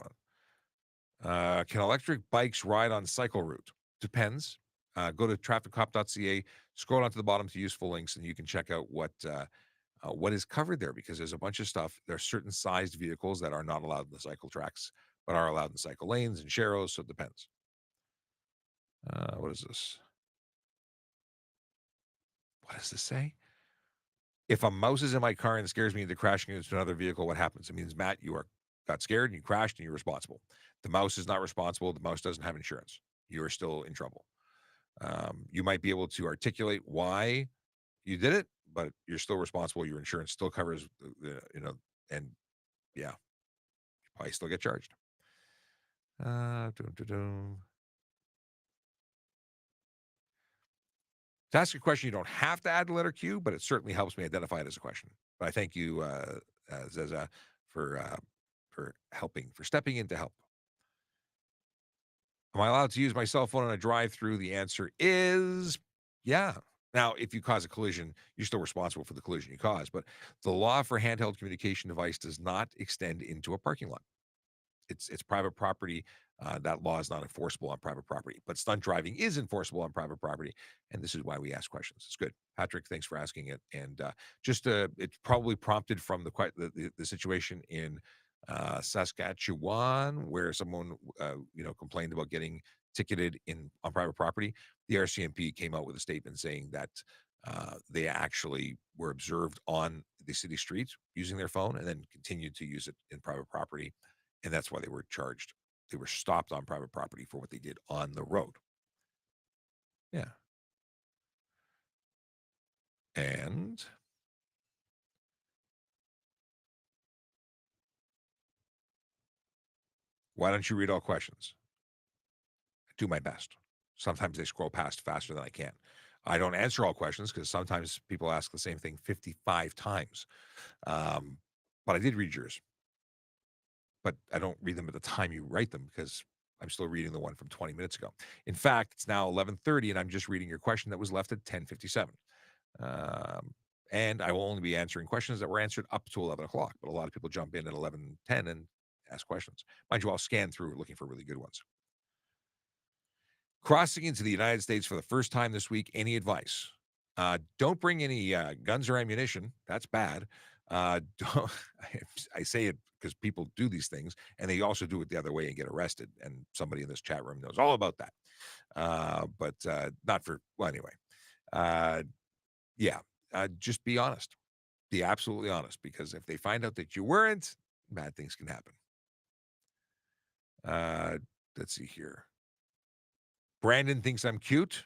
about? Can electric bikes ride on cycle route? Depends. Go to TrafficCop.ca, scroll down to the bottom to useful links, and you can check out what is covered there, because there's a bunch of stuff. There are certain sized vehicles that are not allowed in the cycle tracks, but are allowed in cycle lanes and sharrows, so it depends. What is this? What does this say? If a mouse is in my car and scares me into crashing into another vehicle, what happens? It means, Matt, got scared and you crashed and you're responsible. The mouse is not responsible. The mouse doesn't have insurance. You are still in trouble. You might be able to articulate why you did it, but you're still responsible. Your insurance still covers, and yeah, you probably still get charged. Dun, dun, dun. To ask a question, you don't have to add the letter Q, but it certainly helps me identify it as a question. But I thank you, Zeza, for helping, for stepping in to help. Am I allowed to use my cell phone on a drive-through? The answer is yeah. Now, if you cause a collision, you're still responsible for the collision you caused, but the law for handheld communication device does not extend into a parking lot. It's private property. That law is not enforceable on private property, but stunt driving is enforceable on private property, and this is why we ask questions. It's good, Patrick. Thanks for asking it, and it's probably prompted from the situation in Saskatchewan where someone complained about getting ticketed on private property. The RCMP came out with a statement saying that they actually were observed on the city streets using their phone and then continued to use it in private property, and that's why they were charged. They were stopped on private property for what they did on the road. Yeah. And why don't you read all questions? I do my best. Sometimes they scroll past faster than I can. I don't answer all questions because sometimes people ask the same thing 55 times. But I did read yours. But I don't read them at the time you write them because I'm still reading the one from 20 minutes ago. In fact, it's now 11:30 and I'm just reading your question that was left at 10:57. And I will only be answering questions that were answered up to 11 o'clock. But a lot of people jump in at 11:10 and ask questions. Mind you, I'll scan through looking for really good ones. Crossing into the United States for the first time this week, any advice? Don't bring any guns or ammunition. That's bad. Don't, I say it because people do these things and they also do it the other way and get arrested. And somebody in this chat room knows all about that. But not for, well, anyway. Uh, yeah, just be honest. Be absolutely honest because if they find out that you weren't, bad things can happen. Uh, let's see here. Brandon thinks I'm cute,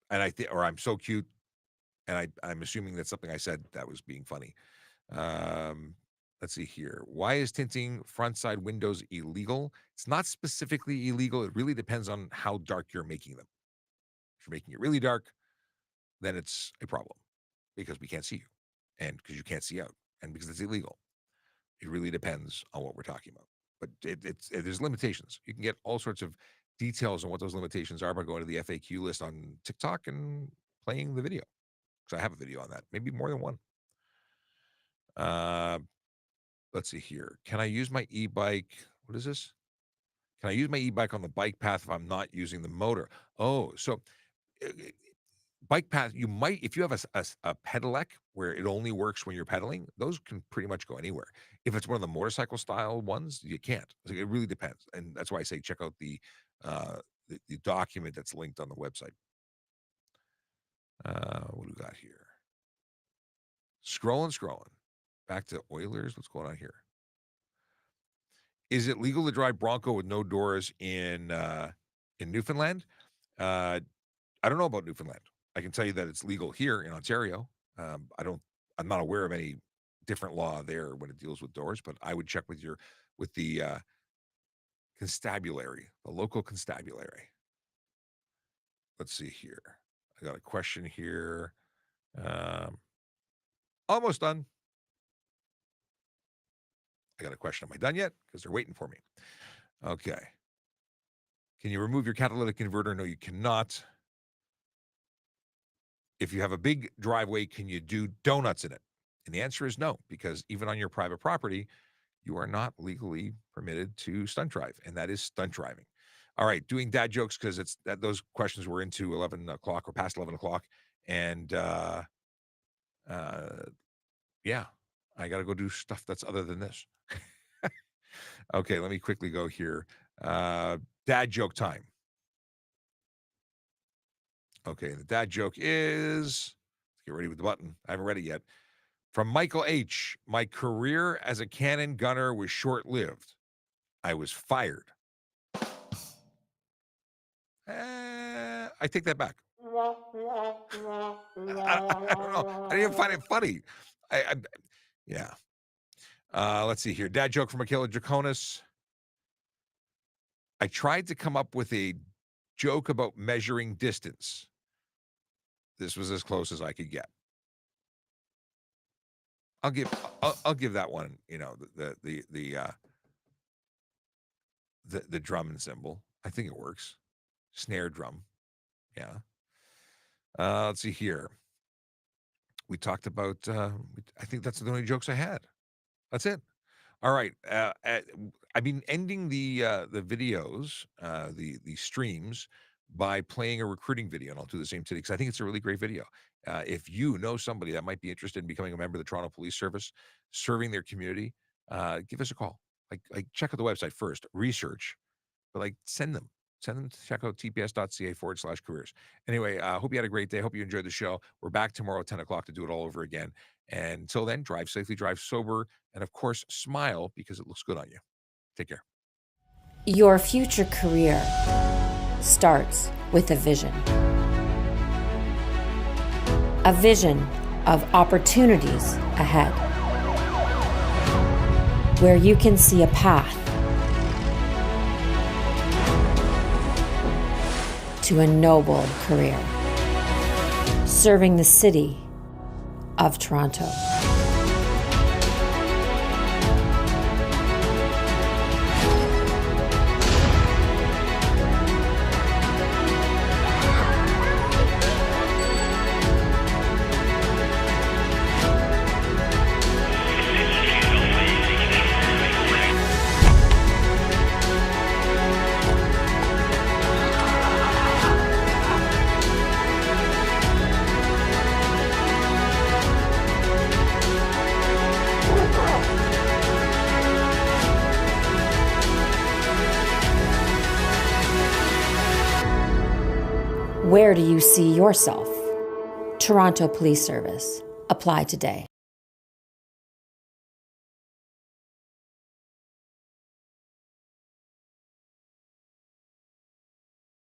and or I'm so cute, and I'm assuming that's something I said that was being funny. Let's see here. Why is tinting front side windows illegal? It's not specifically illegal. It really depends on how dark you're making them. If you're making it really dark, then it's a problem because we can't see you, and because you can't see out, and because it's illegal. It really depends on what we're talking about. But there's limitations. You can get all sorts of details on what those limitations are by going to the FAQ list on TikTok and playing the video. Because I have a video on that, maybe more than one. Let's see here. Can I use my e-bike? What is this? Can I use my e-bike on the bike path if I'm not using the motor? Oh, so uh, bike path, you might, if you have a pedelec where it only works when you're pedaling, those can pretty much go anywhere. If it's one of the motorcycle style ones, you can't. So it really depends. And that's why I say check out the document that's linked on the website. What do we got here? Scrolling. Back to Oilers. What's going on here? Is it legal to drive Bronco with no doors in Newfoundland? I don't know about Newfoundland. I can tell you that it's legal here in Ontario. I'm not aware of any different law there when it deals with doors, but I would check with the constabulary, the local constabulary. Let's see here. I got a question here. Almost done. I got a question. Am I done yet? Because they're waiting for me. Okay. Can you remove your catalytic converter? No, you cannot. If you have a big driveway, can you do donuts in it? And the answer is no, because even on your private property, you are not legally permitted to stunt drive, and that is stunt driving. All right, doing dad jokes because it's that those questions were into 11 o'clock or past 11 o'clock, and yeah, I got to go do stuff that's other than this. Okay, let me quickly go here. Dad joke time. Okay, the dad joke is, let's get ready with the button. I haven't read it yet. From Michael H. My career as a cannon gunner was short-lived. I was fired. I take that back. I don't know. I didn't even find it funny. Yeah. Let's see here. Dad joke from Michaela Draconis. I tried to come up with a joke about measuring distance. This was as close as I could get. I'll give that one, the drum and cymbal. I think it works. Snare drum. Yeah. Let's see here. We talked about, I think that's the only jokes I had. That's it. All right. I've been ending the videos, the streams by playing a recruiting video, and I'll do the same today because I think it's a really great video. If you know somebody that might be interested in becoming a member of the Toronto Police Service, serving their community, give us a call. Like check out the website first, research, but send them to check out tps.ca/careers. Anyway, hope you had a great day. Hope you enjoyed the show. We're back tomorrow at 10 o'clock to do it all over again. And until then, drive safely, drive sober, and of course, smile because it looks good on you. Take care. Your future career starts with a vision. A vision of opportunities ahead, where you can see a path to a noble career, serving the city of Toronto. Where do you see yourself? Toronto Police Service. Apply today.